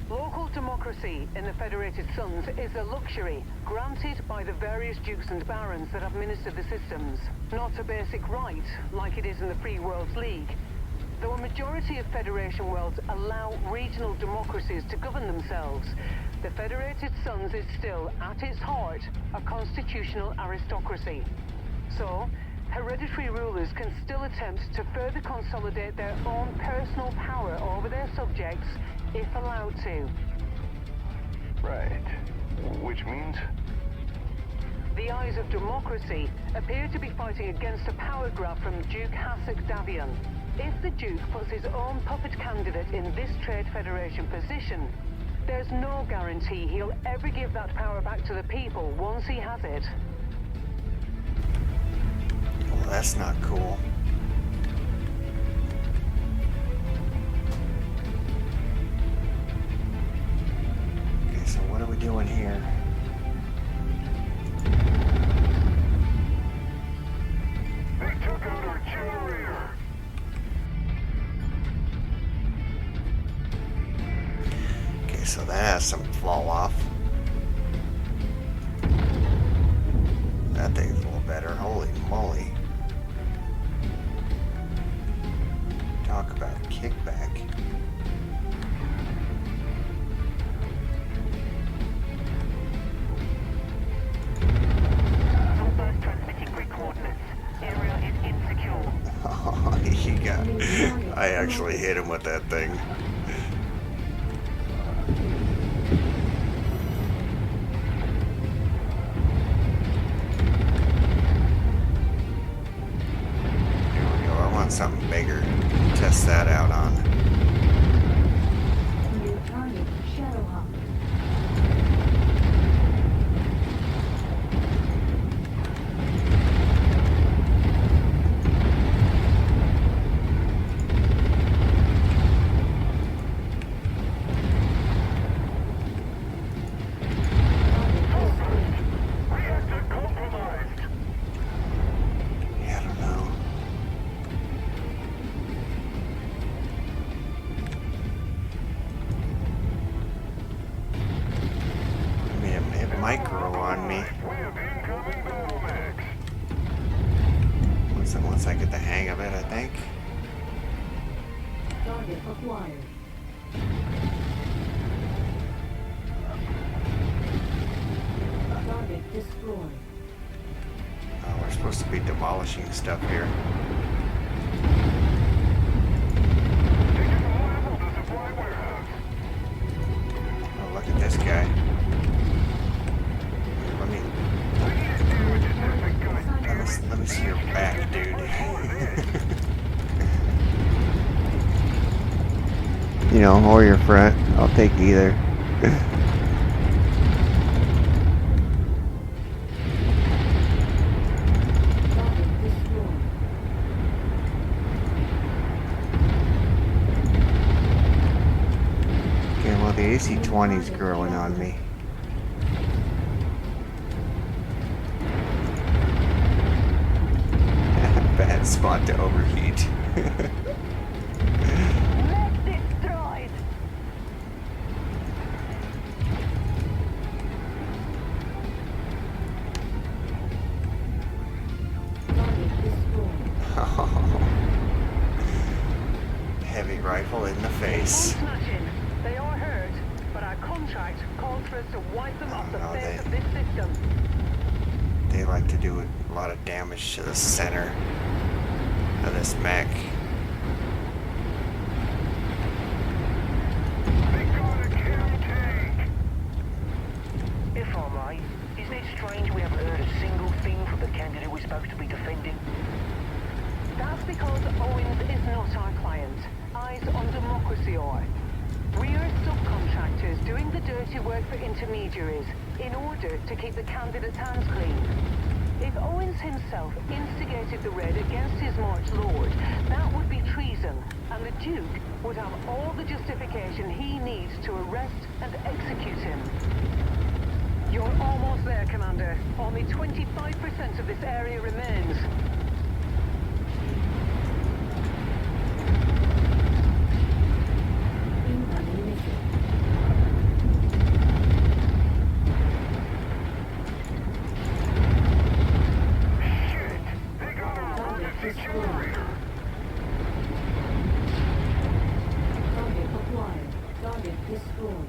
Local democracy in the Federated Suns is a luxury granted by the various dukes and barons that administer the systems, not a basic right like it is in the Free Worlds League. Though a majority of Federation worlds allow regional democracies to govern themselves, the Federated Suns is still, at its heart, a constitutional aristocracy. So, hereditary rulers can still attempt to further consolidate their own personal power over their subjects if allowed to. Right. Which means? The eyes of democracy appear to be fighting against a power grab from Duke Hasek Davion. If the Duke puts his own puppet candidate in this Trade Federation position, there's no guarantee he'll ever give that power back to the people once he has it. Well, that's not cool. Okay, so what are we doing here? They took out our generator! Okay, so that has some fall off. That thing's a little better. Holy moly. Talk about kickback. Outburst transmitting grid coordinates. Area is insecure. Oh, he got. I actually hit him with that thing. Here we go. I want something bigger. Test that out on. New target Shadowhawk. Reactor compromised! Yeah, I don't know. I mean, it might grow on me We have incoming battle mechs! once I get the hang of it, I think. Target acquired. Target destroyed. Oh, we're supposed to be demolishing stuff here. They just leveled the supply warehouse! Oh, look at this guy. Let me let me see your back, dude. You know, or your front. I'll take either. Target destroyed. Okay, well the AC-20's growing on me. Bad spot to overheat. Mech destroyed! Target destroyed. Heavy rifle in the On face. smashing. They are hurt, but our contract calls for us to wipe them off the No, face they- of this system. They like to do a lot of damage to the center of this mech. They got a kill tank! If I'm right, isn't it strange we haven't heard a single thing from the candidate we're supposed to be defending? That's because Owens is not our client. Eyes on Mechwarrior. We're subcontractors doing the dirty work for intermediaries in order to keep the candidate's hands clean. If Owens himself instigated the raid against his March Lord, that would be treason, and the Duke would have all the justification he needs to arrest and execute him. You're almost there, Commander. Only 25% of this area remains. Incoming missile. Shit! They got a rocket generator! Target acquired. Target destroyed.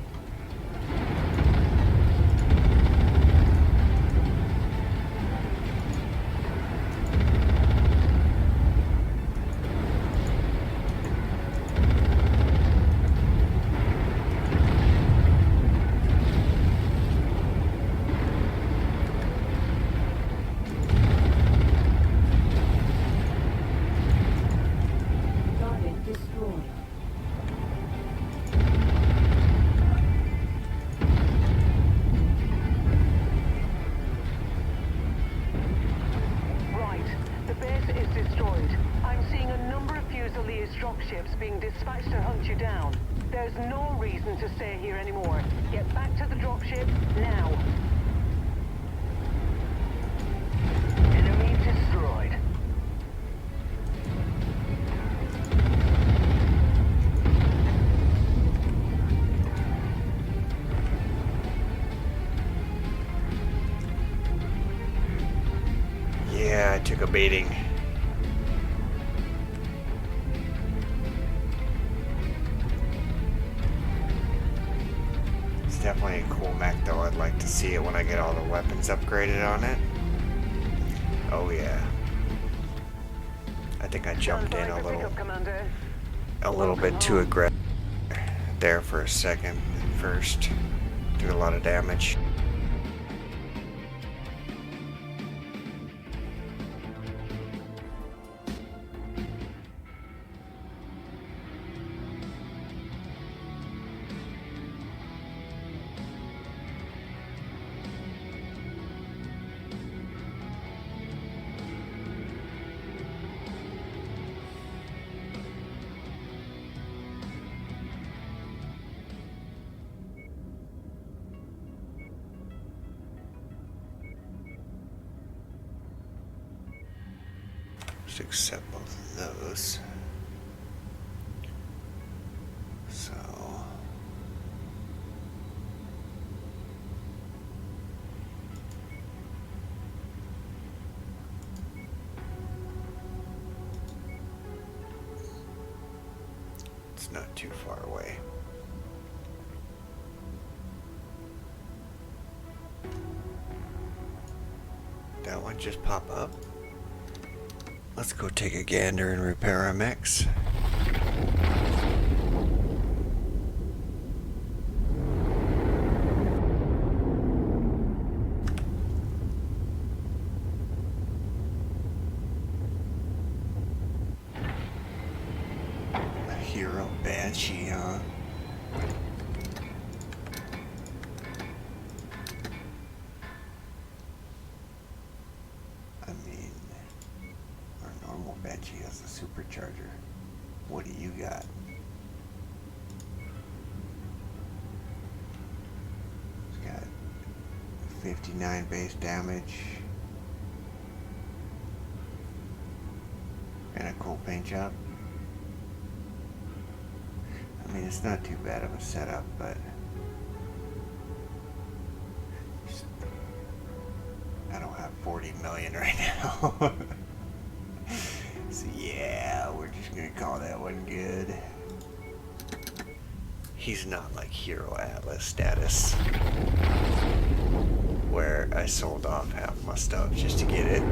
Target destroyed. Right. The base is destroyed. I'm seeing a number of Fusiliers dropships being dispatched to hunt you down. There's no reason to stay here anymore. Get back to the dropship now. Enemy destroyed. Yeah, I took a beating. It's definitely a cool mech though. I'd like to see it when I get all the weapons upgraded on it. Oh yeah. I think I jumped in Stand by for pickup, Commander. a little bit too aggressive there for a second. First, did a lot of damage. Just accept both of those. So it's not too far away. That one just pop up. Let's go take a gander and repair our mechs. A hero banshee, huh? normal bench. He has a supercharger. What do you got? He's got 59 base damage. And a cool paint job. I mean, it's not too bad of a setup, but I don't have 40 million right now. So yeah, we're just gonna call that one good. He's not like Hero Atlas status, where I sold off half my stuff just to get it.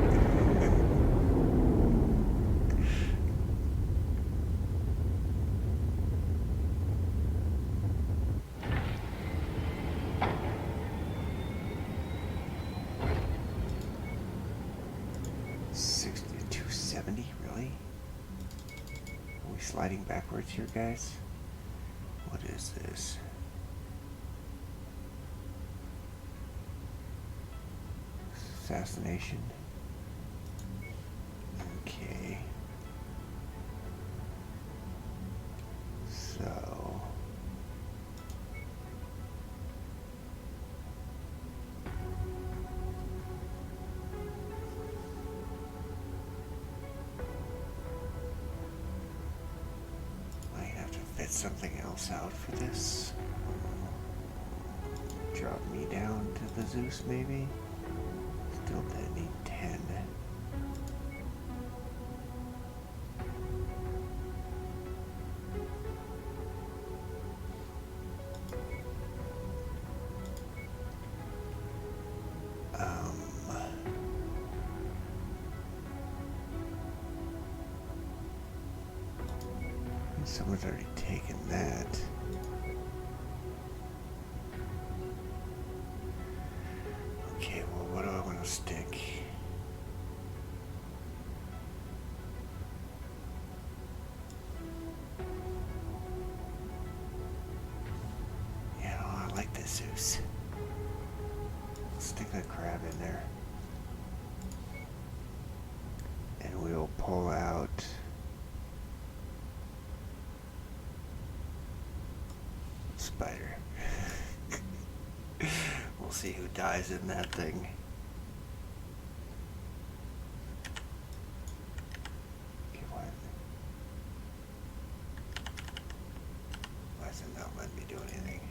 Sliding backwards here, guys. What is this? Assassination. Okay. So something else out for this. Drop me down to the Zeus, maybe. Still did need 10. Someone's already taken that. Okay, well, what do I want to stick? Yeah, I like this Zeus. Let's stick a crab in there. And we'll pull out spider. We'll see who dies in that thing. Okay, what? Why is it not letting me do anything?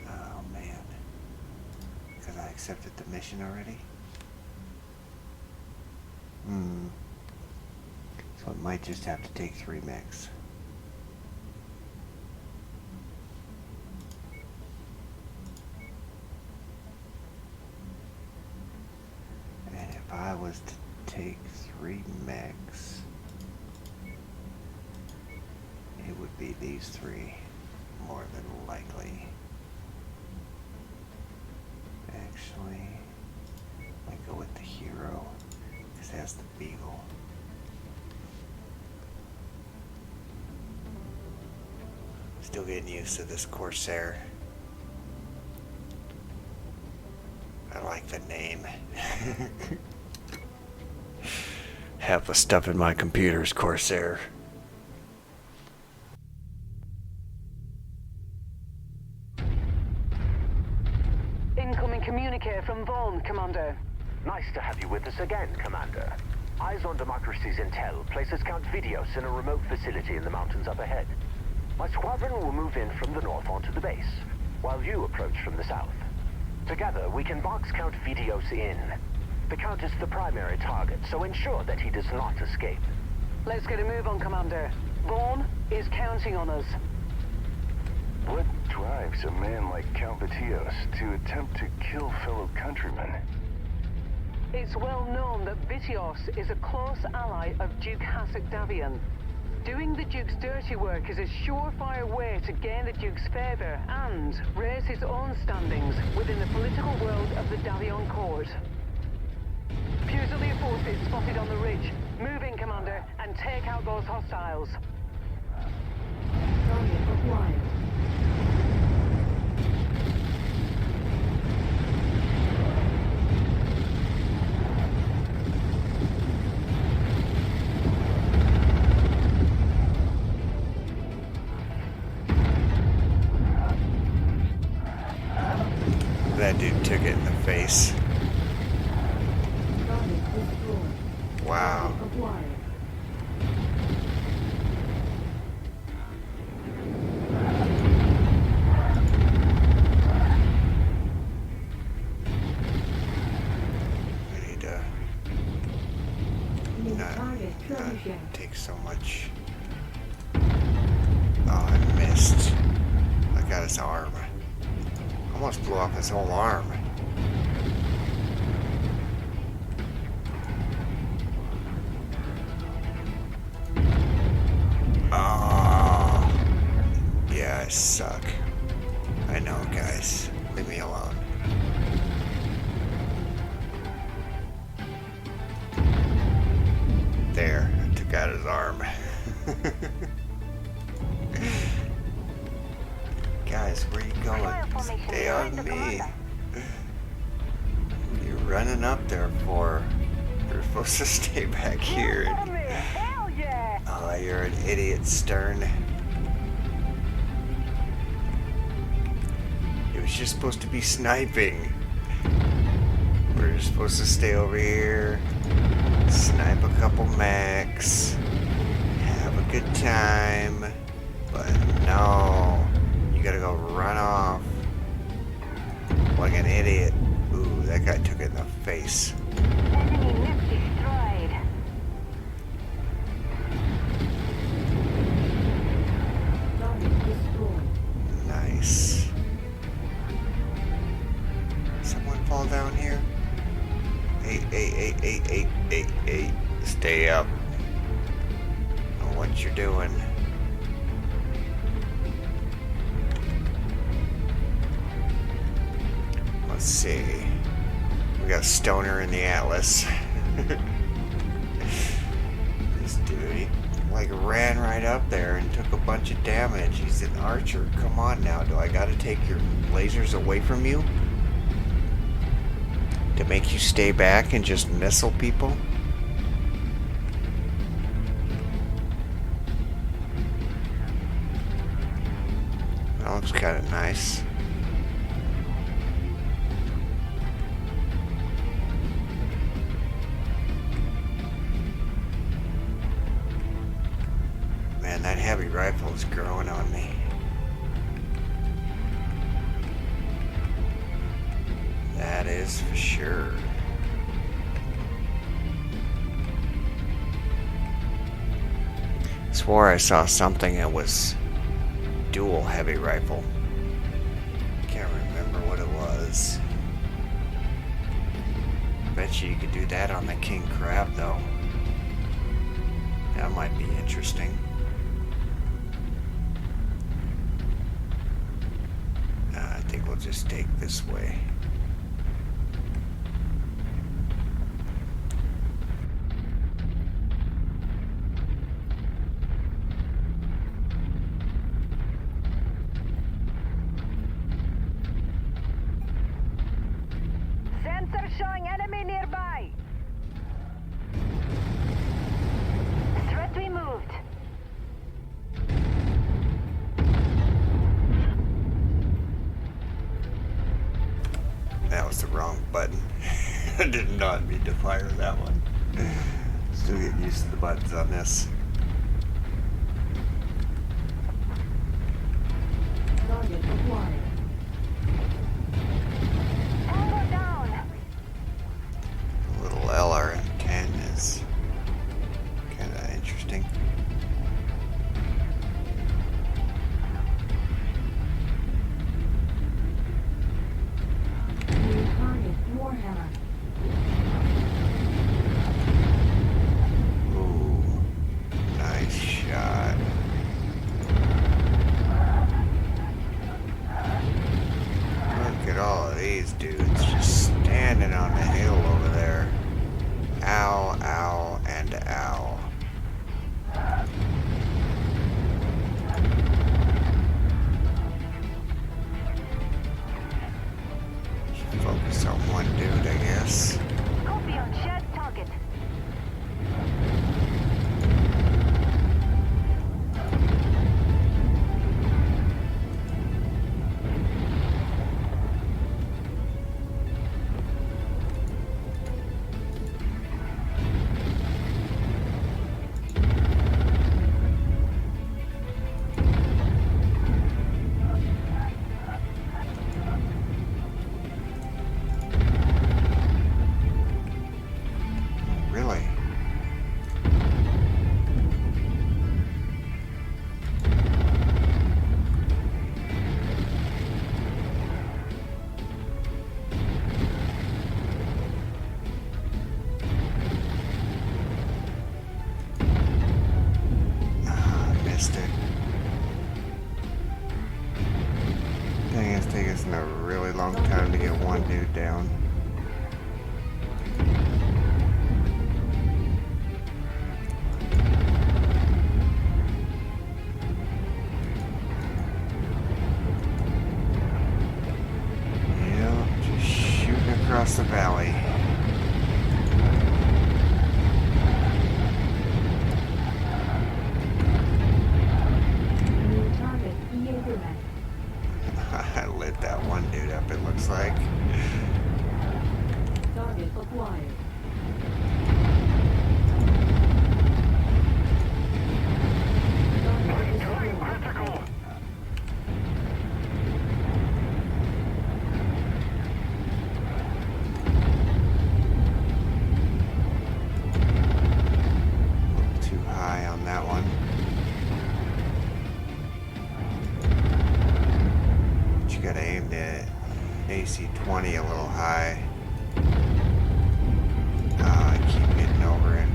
Oh man. Because I accepted the mission already? So it might just have to take 3 mechs. And if I was to take 3 mechs, it would be these 3, more than likely. Actually, I go with the hero, because it has the beagle. Still getting used to this Corsair. I like the name. Half the stuff in my computer is Corsair. Incoming communique from Vaughn, Commander. Nice to have you with us again, Commander. Eyes on Democracy's intel places Count Vidios in a remote facility in the mountains up ahead. My squadron will move in from the north onto the base, while you approach from the south. Together, we can box Count Vidios in. The Count is the primary target, so ensure that he does not escape. Let's get a move on, Commander. Vaughn is counting on us. What drives a man like Count Vidios to attempt to kill fellow countrymen? It's well known that Vitios is a close ally of Duke Hasek Davion. Doing the Duke's dirty work is a surefire way to gain the Duke's favor and raise his own standings within the political world of the Davion court. Fusilier forces spotted on the ridge. Move in, Commander, and take out those hostiles. Target acquired. face. Target destroyed. Wow. Target acquired. I need to New not target trebuchet. take so much. Oh, I missed. I got his arm. Almost blew off his whole arm. Oh, yeah, I suck. I know, guys. Leave me alone. There, I took out his arm. Guys, where you going? Stay on me. What are you running up there for? You're supposed to stay back here. Hell yeah! Oh, you're an idiot, Stern. It was just supposed to be sniping. We're just supposed to stay over here, snipe a couple mechs, have a good time. But no, you gotta go run off like an idiot. Ooh, that guy took it in the face. Enemy mech destroyed. Target destroyed. Nice. Someone fall down here? Hey. Stay up. Know what you're doing. Let's see. We got Stoner in the Atlas. This dude, he like ran right up there and took a bunch of damage. He's an archer. Come on now. Do I gotta take your lasers away from you? To make you stay back and just missile people? That looks kind of nice. Man, that heavy rifle is growing on me. That is for sure. Swore I saw something that was dual heavy rifle. Can't remember what it was. Bet you could do that on the King Crab though. That might be interesting. I think we'll just take this way. Sensor showing enemy nearby. Threat removed. That was the wrong button. I did not mean to fire that one. Still getting used to the buttons on this. Target acquired. Tango down. The little LRM-10 is kind of interesting. New target Warhammer. Ooh, nice shot. Look at all of these dudes just standing on the hill over there. Ow, ow, and ow. Should focus on one dude, I guess. Copy on shared target. the valley. New target Jaegerman. I lit that one dude up, it looks like. Target acquired. Target destroyed. Critical! Too high on that one. But you gotta aim the AC-20 a little high. I keep getting over it.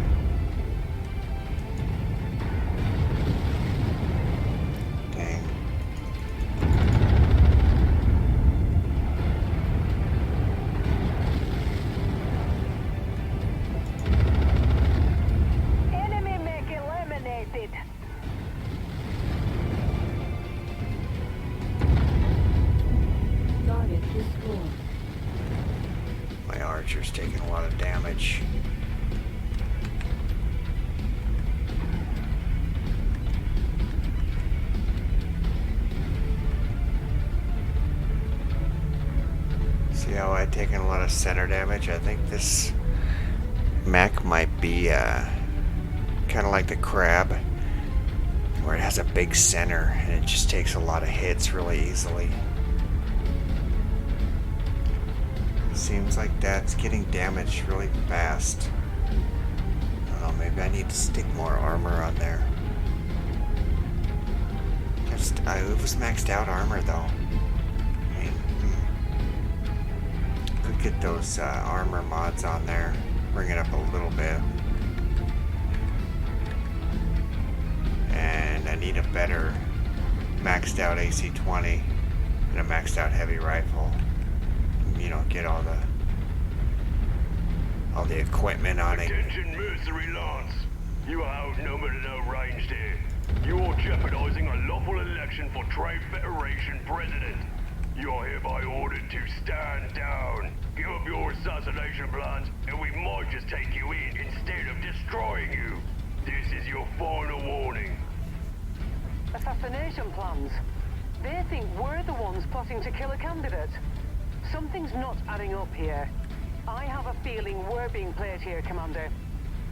Dang. Enemy mech eliminated. Target destroyed. My archer's taking a lot of damage. See how I've taken a lot of center damage? I think this mech might be kind of like the crab, where it has a big center and it just takes a lot of hits really easily. Seems like that's getting damaged really fast. I don't know, maybe I need to stick more armor on there. It was maxed out armor though. I mean, could get those armor mods on there, bring it up a little bit. And I need a better maxed out AC-20 and a maxed out heavy rifle. You know, get all the equipment on it. Attention, Mercenary Lance. You are outnumbered and outranged here. You are jeopardizing a lawful election for Trade Federation President. You are hereby ordered to stand down. Give up your assassination plans, and we might just take you in instead of destroying you. This is your final warning. Assassination plans. They think we're the ones plotting to kill a candidate. Something's not adding up here. I have a feeling we're being played here, Commander.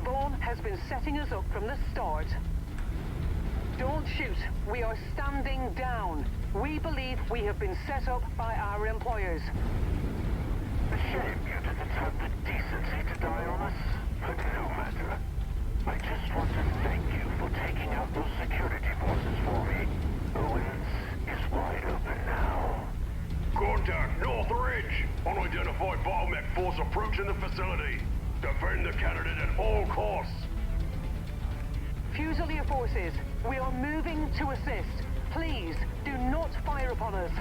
Vaughn has been setting us up from the start. Don't shoot. We are standing down. We believe we have been set up by our employers. A shame you didn't have the decency to die on us, but no matter. I just want to thank you for taking out those security forces for me. Owens is wide open now. Contact North Ridge! Unidentified bottleneck force approaching the facility. Defend the candidate at all costs. Fusilier forces, we are moving to assist. Please, do not fire upon us.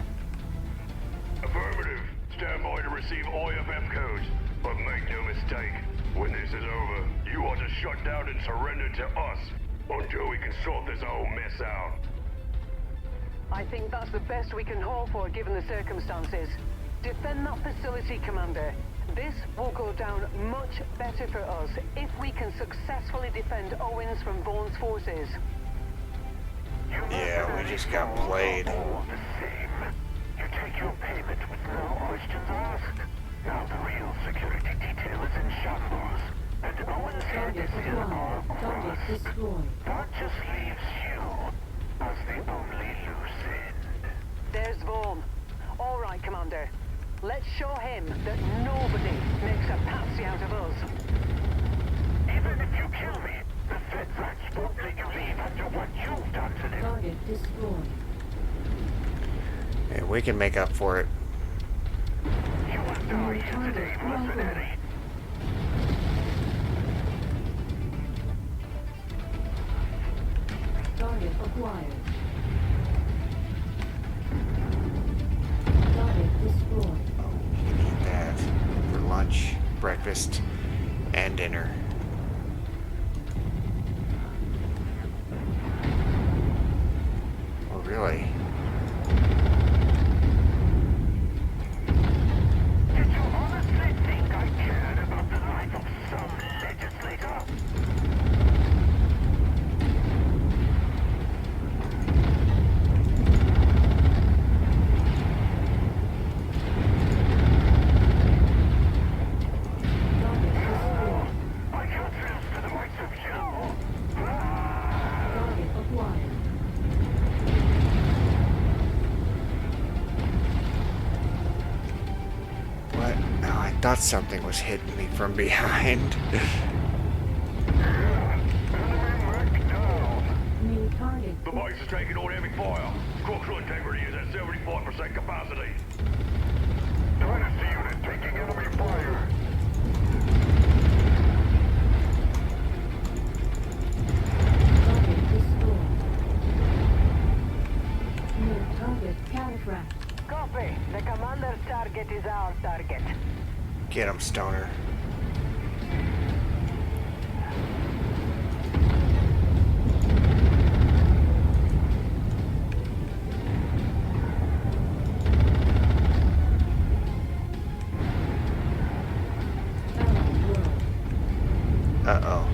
Affirmative. Stand by to receive IFF codes. But make no mistake, when this is over, you are to shut down and surrender to us until we can sort this whole mess out. I think that's the best we can hope for given the circumstances. Defend that facility, Commander. This will go down much better for us if we can successfully defend Owens from Vaughn's forces. Yeah, we just got played. All the same, you take your payment with no questions asked. Now the real security detail is in shambles, and Owens' head Target is in our acquired. Target grasp. destroyed. That just leaves you as the only loose end. There's Vaughn. All right, Commander. Let's show him that nobody makes a patsy out of us. Even if you kill me, the Fed rats won't let you leave after what you've done to them. Target destroyed. Hey, we can make up for it. You will die here today, mercenary. Target acquired. Target destroyed. Oh, you need that for lunch, breakfast, and dinner. Oh, really? Did you honestly think thought something was hitting me from behind. New target. The base is taking on heavy fire. Structural integrity is at 75% capacity. Dynasty unit taking enemy fire. Target destroyed. New target cataphracts. Copy. The commander's target is our target. Get him, Stoner. Allied world. Uh-oh.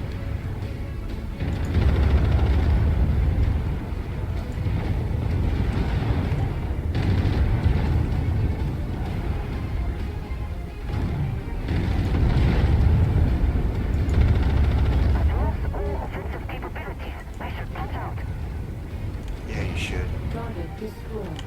I've lost all offensive capabilities. I should punch out. Yeah, you should. Target destroyed.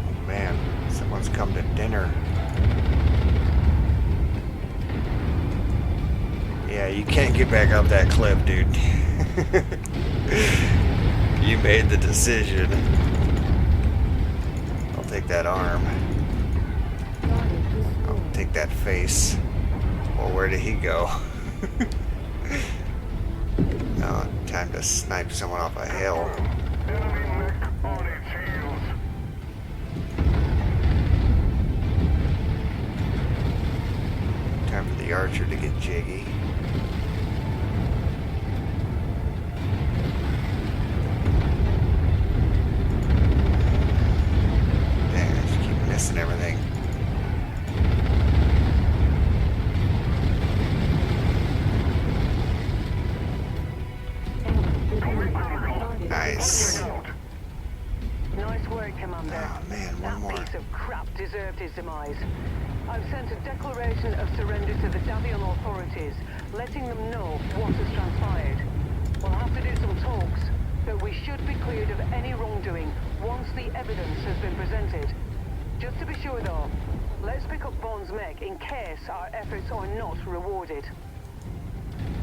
Oh, man, someone's come to dinner. Yeah, you can't get back up that cliff, dude. You made the decision. I'll take that arm. Target I'll destroyed. take that face. Well, where did he go? No, time to snipe someone off a hill. Enemy mech on its heels. Time for the archer to get jiggy. Dang, I just keep missing everything. Nice. Nice work, Commander. Oh man, one That more. piece of crap deserved his demise. I've sent a declaration of surrender to the Davion authorities, letting them know what has transpired. We'll have to do some talks, but we should be cleared of any wrongdoing once the evidence has been presented. Just to be sure though, let's pick up Bond's mech in case our efforts are not rewarded.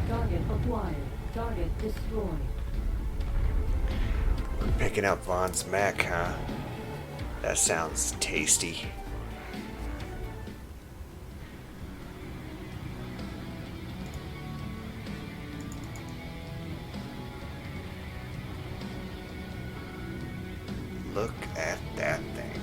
Target acquired. Target destroyed. We're picking up Vaughn's mech, huh? That sounds tasty. Look at that thing.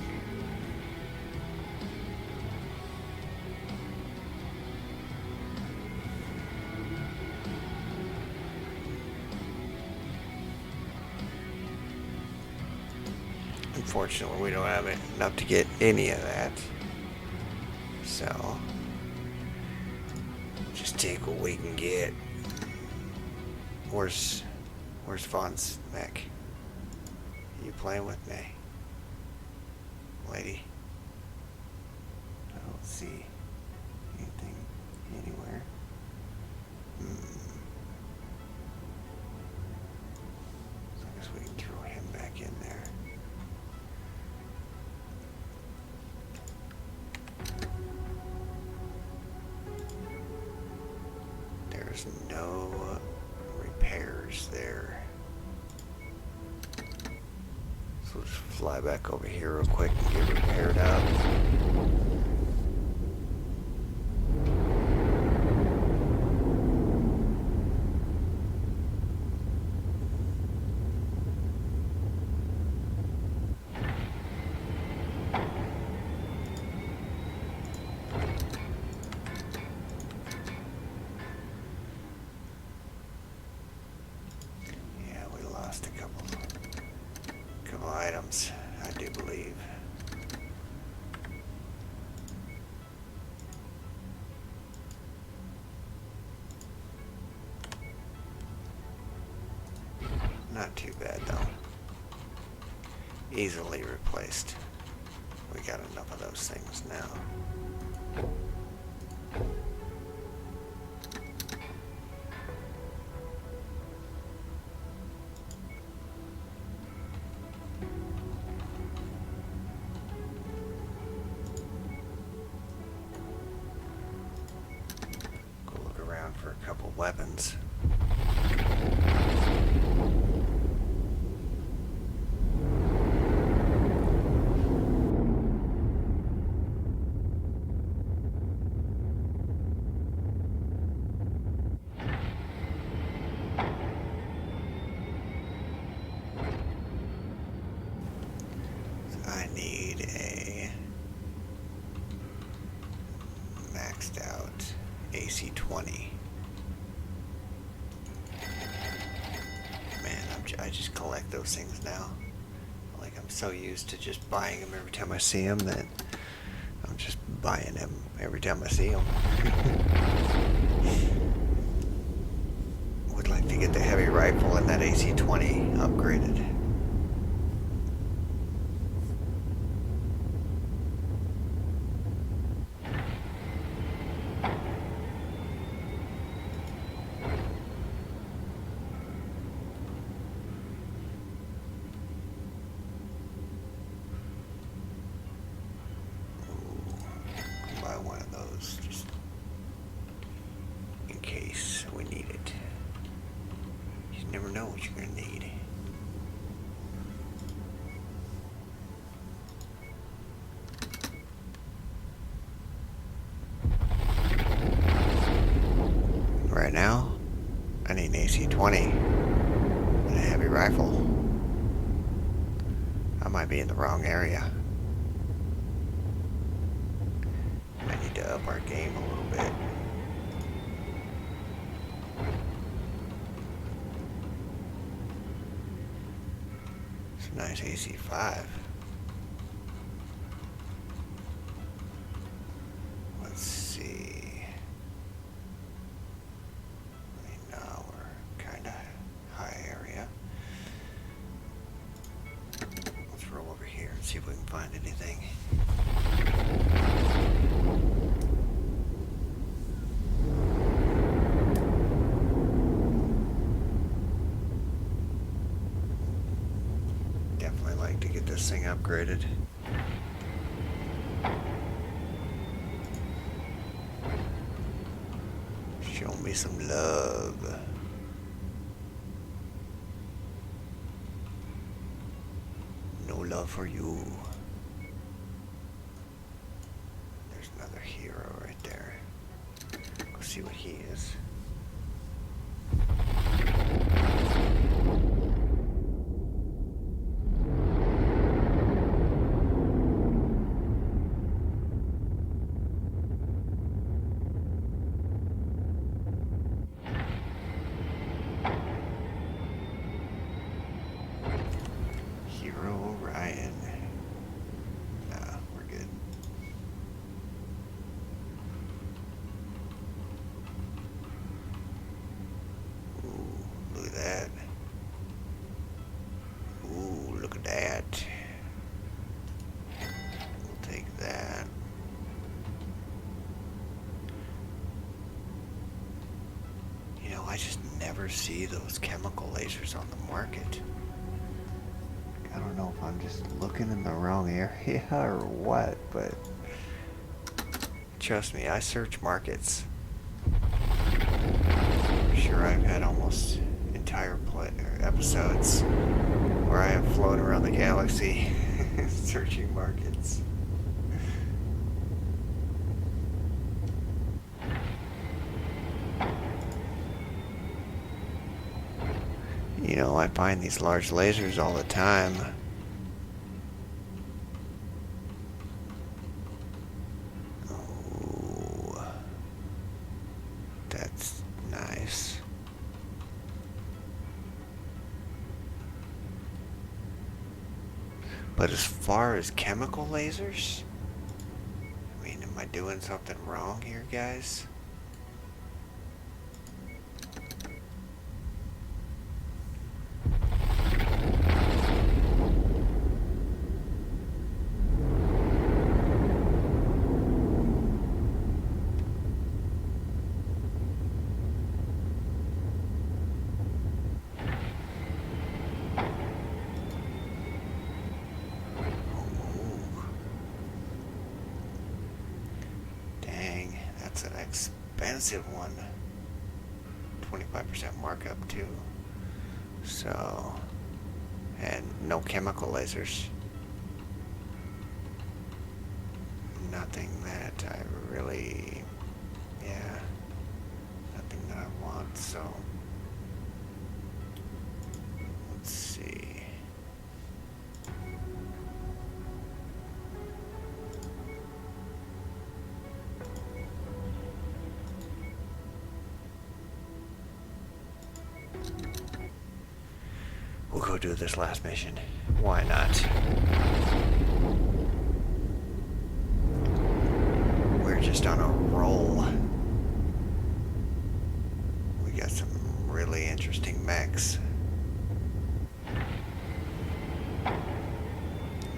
Unfortunately, we don't have enough to get any of that. So, just take what we can get. Where's Vaughn's mech? You playing with me, lady? I don't see anything anywhere. So I guess we can throw him back in there. There's no repairs there. So we'll just fly back over here real quick and get repaired up. Yeah, we lost a couple items, I do believe. Not too bad though. Easily replaced. We got enough of those things now. for a couple weapons. I need a maxed out AC-20. Man, I just collect those things now. Like, I'm so used to just buying them every time I see them that I'm just buying them every time I see them. Would like to get the heavy rifle and that AC-20 upgraded. One of those just in case we need it. You never know what you're gonna need. Right now, I need an AC-20 and a heavy rifle. I might be in the wrong area. To up our game a little bit. It's a nice AC-5. Let's see. I mean, no, we're kind of high area. Let's roll over here and see if we can find anything. To get this thing upgraded. Show me some love. No love for you. There's another hero right there. Go see what he is. I just never see those chemical lasers on the market. I don't know if I'm just looking in the wrong area or what, but trust me, I search markets. I'm sure I've had almost entire episodes where I have flown around the galaxy searching markets. You know, I find these large lasers all the time. Oh, that's nice. But as far as chemical lasers, I mean, am I doing something wrong here, guys? That's an expensive one. 25% markup too. So, and no chemical lasers. Nothing that I really, yeah, nothing that I want, so let's see. We'll go do this last mission. Why not? We're just on a roll. We got some really interesting mechs.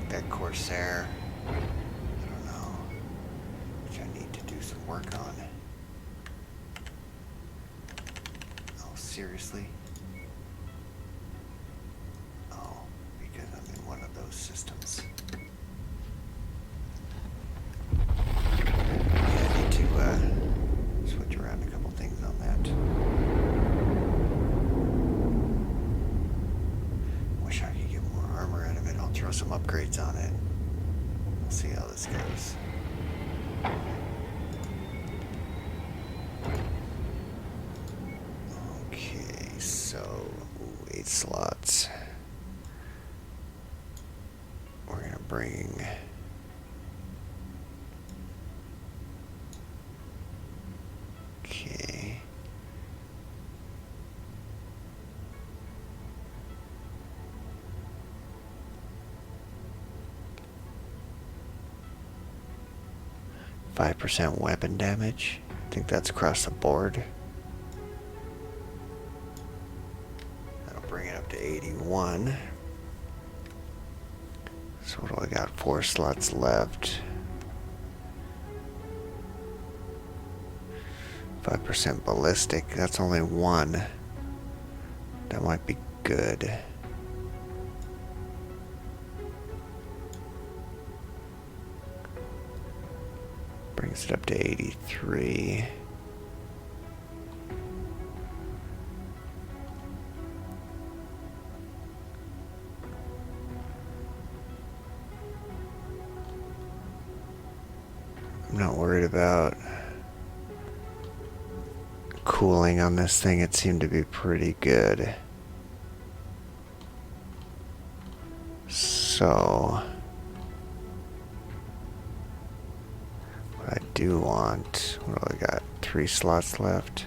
That Corsair, I don't know, which I need to do some work on. Oh, seriously? Oh, because I'm in one of those systems. Yeah, I need to switch around a couple things on that. Wish I could get more armor out of it. I'll throw some upgrades on it. We'll see how this goes. Okay, so 8 slots. We're gonna bring okay. %5 weapon damage. I think that's across the board. That'll bring it up to 81. So what do I got? 4 slots left. 5% ballistic. That's only 1. That might be good. Brings it up to 83. I'm not worried about cooling on this thing. It seemed to be pretty good. So what I do want, what do I got? 3 slots left.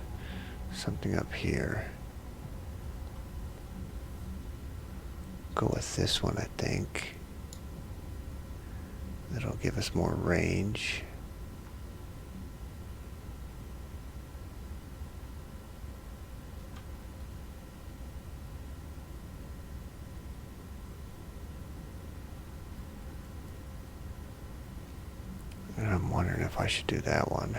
Something up here. Go with this one, I think. That'll give us more range. And I'm wondering if I should do that one.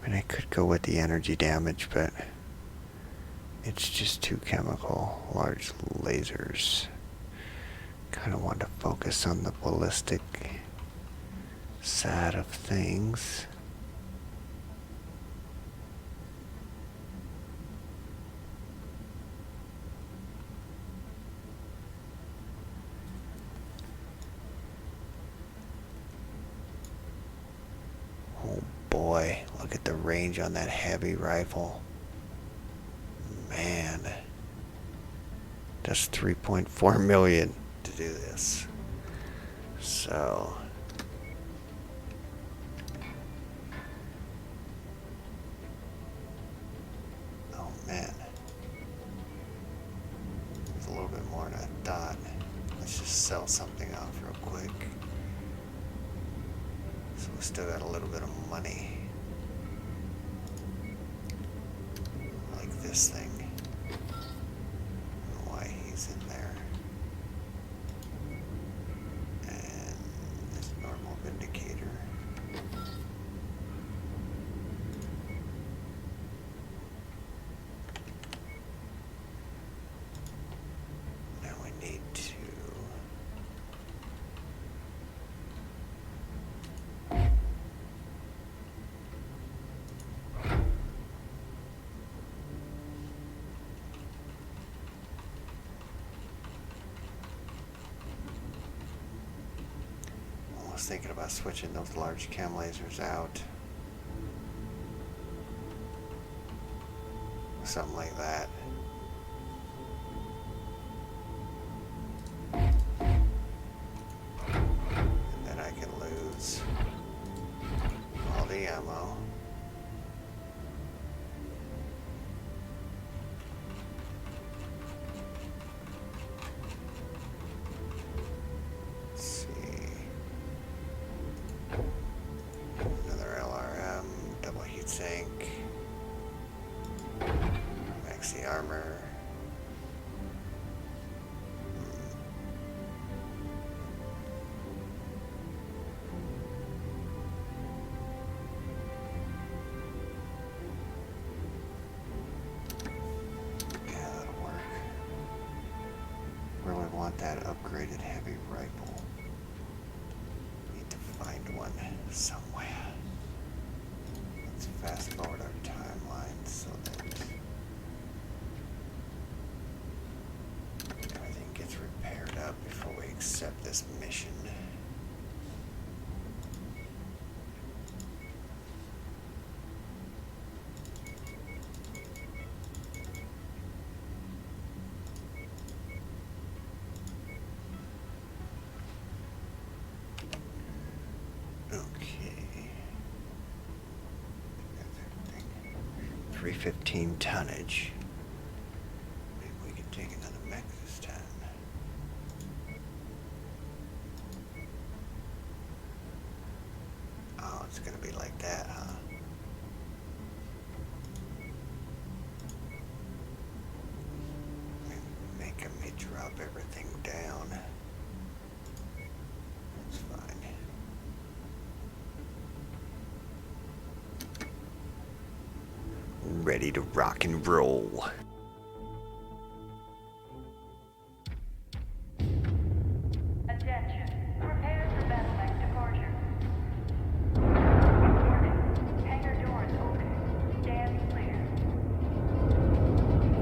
I mean, I could go with the energy damage, but it's just too chemical. Large lasers. Kind of want to focus on the ballistic side of things. Oh boy, look at the range on that heavy rifle. Man, that's 3.4 million to do this. So oh man, it's a little bit more than I thought. Let's just sell something off real quick. So we still got a little bit of money. Like this thing. I don't know why he's in there. And this normal vindicator. Now we need to was thinking about switching those large chem lasers out. Something like that. And then I can lose all the ammo. Let's see. Another LRM, double heatsink. The armor. Yeah, that'll work. Really want that upgraded heavy rifle. Need to find one somewhere. Let's fast forward our timeline so that gets repaired up before we accept this mission. Okay. That's everything. 315 tonnage. Maybe we can take another mech this time. Oh, it's gonna be like that, huh? Make me drop everything down. That's fine. Ready to rock and roll. Attention. Prepare for battle mech departure. Warning. Hangar doors open. Stand clear.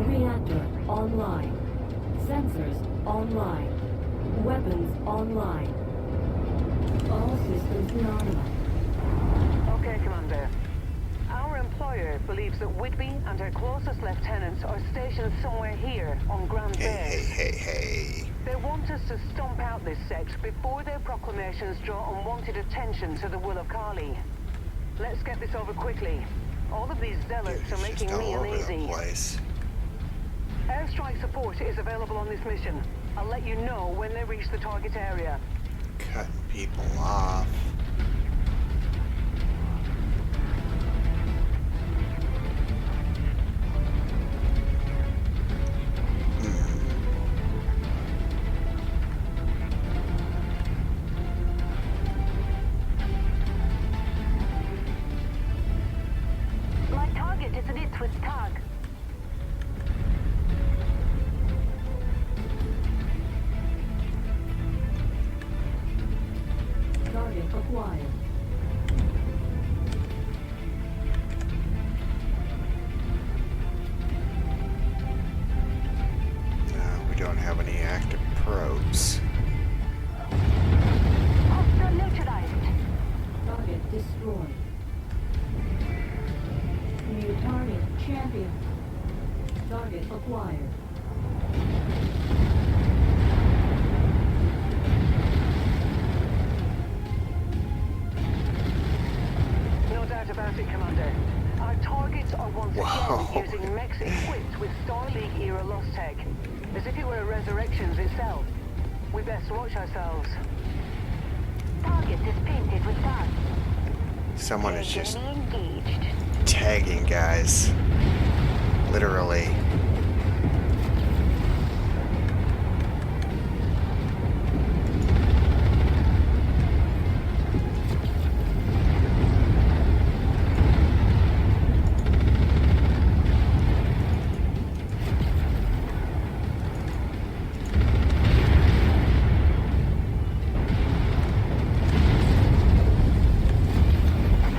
Reactor online. Sensors online. Weapons online. All systems nominal. Okay, Commander. Our employer believes that Whitby and her closest lieutenants are stationed somewhere here on Grand Base. Hey. They want us to stomp out this sect before their proclamations draw unwanted attention to the will of Kali. Let's get this over quickly. All of these zealots are making Just me all over the uneasy. place. Airstrike support is available on this mission. I'll let you know when they reach the target area. Cutting people off. My target is an Ipswich tag. Target acquired. We don't have any active probes. Hostile neutralized. Target destroyed. New target champion. Target acquired. No doubt about it, Commander. Our targets are once Whoa. again using mechs equipped with Star League era lostech, as if it were a Resurrections itself. We best watch ourselves. Target is painted with tags. Someone is just Enemy engaged. tagging guys. Literally.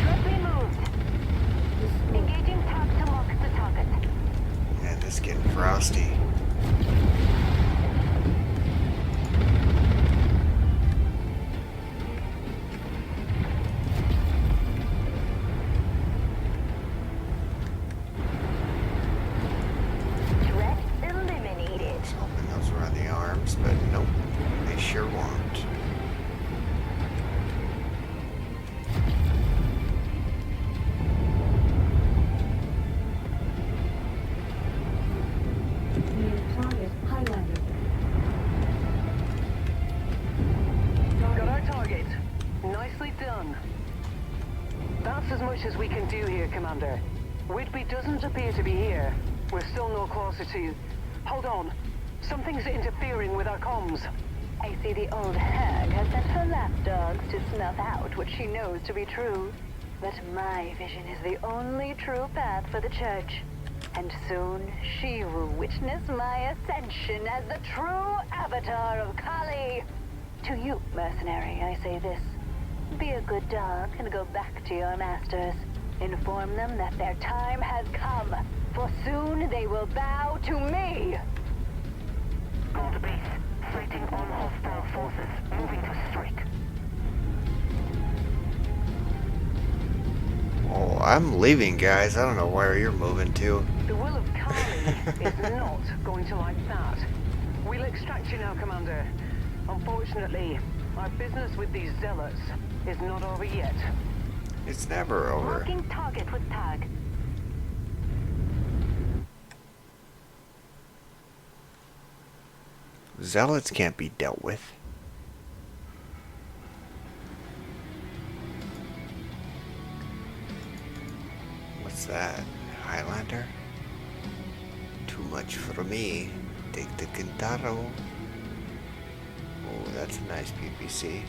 Threat removed. Engaging tag to lock the target. And That's as much as we can do here, Commander. Whitby doesn't appear to be here. We're still no closer to... Hold on. Something's interfering with our comms. I see the old hag has sent her lapdogs to snuff out what she knows to be true. But my vision is the only true path for the Church. And soon she will witness my ascension as the true avatar of Kali. To you, mercenary, I say this. Be a good dog and go back to your masters. Inform them that their time has come, for soon they will bow to me. Go to base. Sighting all hostile forces. Moving to strike. Oh, I'm leaving, guys. I don't know where you're moving to. The will of Kali is not going to like that. We'll extract you now, Commander. Unfortunately, our business with these zealots is not over yet. It's never over. Marking target with tag. Zealots can't be dealt with. What's that? Highlander? Too much for me. Take the Kintaro. Oh, that's a nice PPC.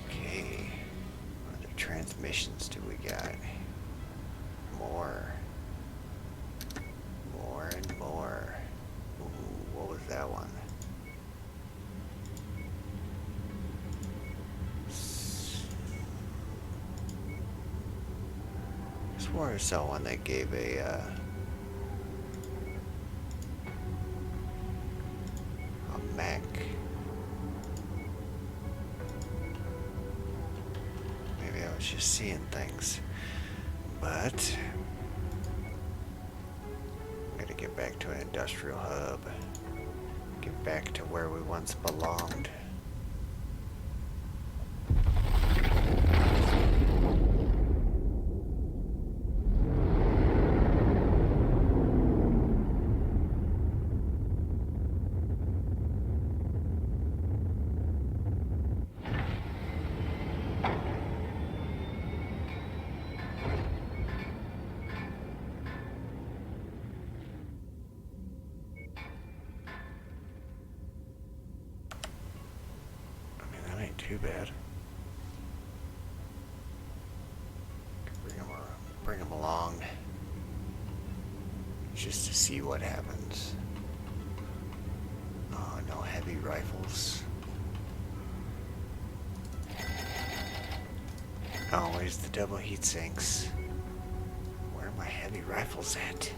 Okay. What other transmissions do we got? More. More and more. Ooh, what was that one? I swore I saw one that gave a mech. Maybe I was just seeing things. But I'm gonna get back to an industrial hub. Get back to where we once belonged. Too bad. Bring him along, just to see what happens. Oh, no heavy rifles. Oh, where's the double heat sinks? Where are my heavy rifles at?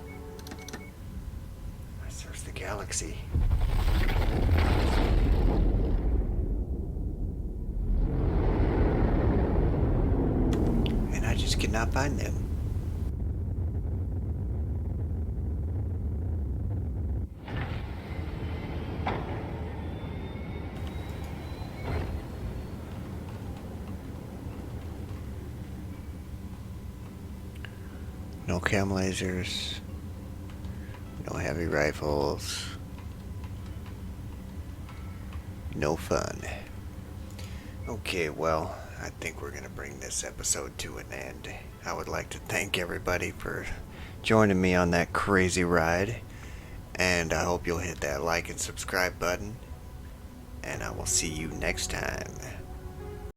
I searched the galaxy. Just could not find them. No cam lasers. No heavy rifles. No fun. Okay, well, I think we're going to bring this episode to an end. I would like to thank everybody for joining me on that crazy ride. And I hope you'll hit that like and subscribe button. And I will see you next time.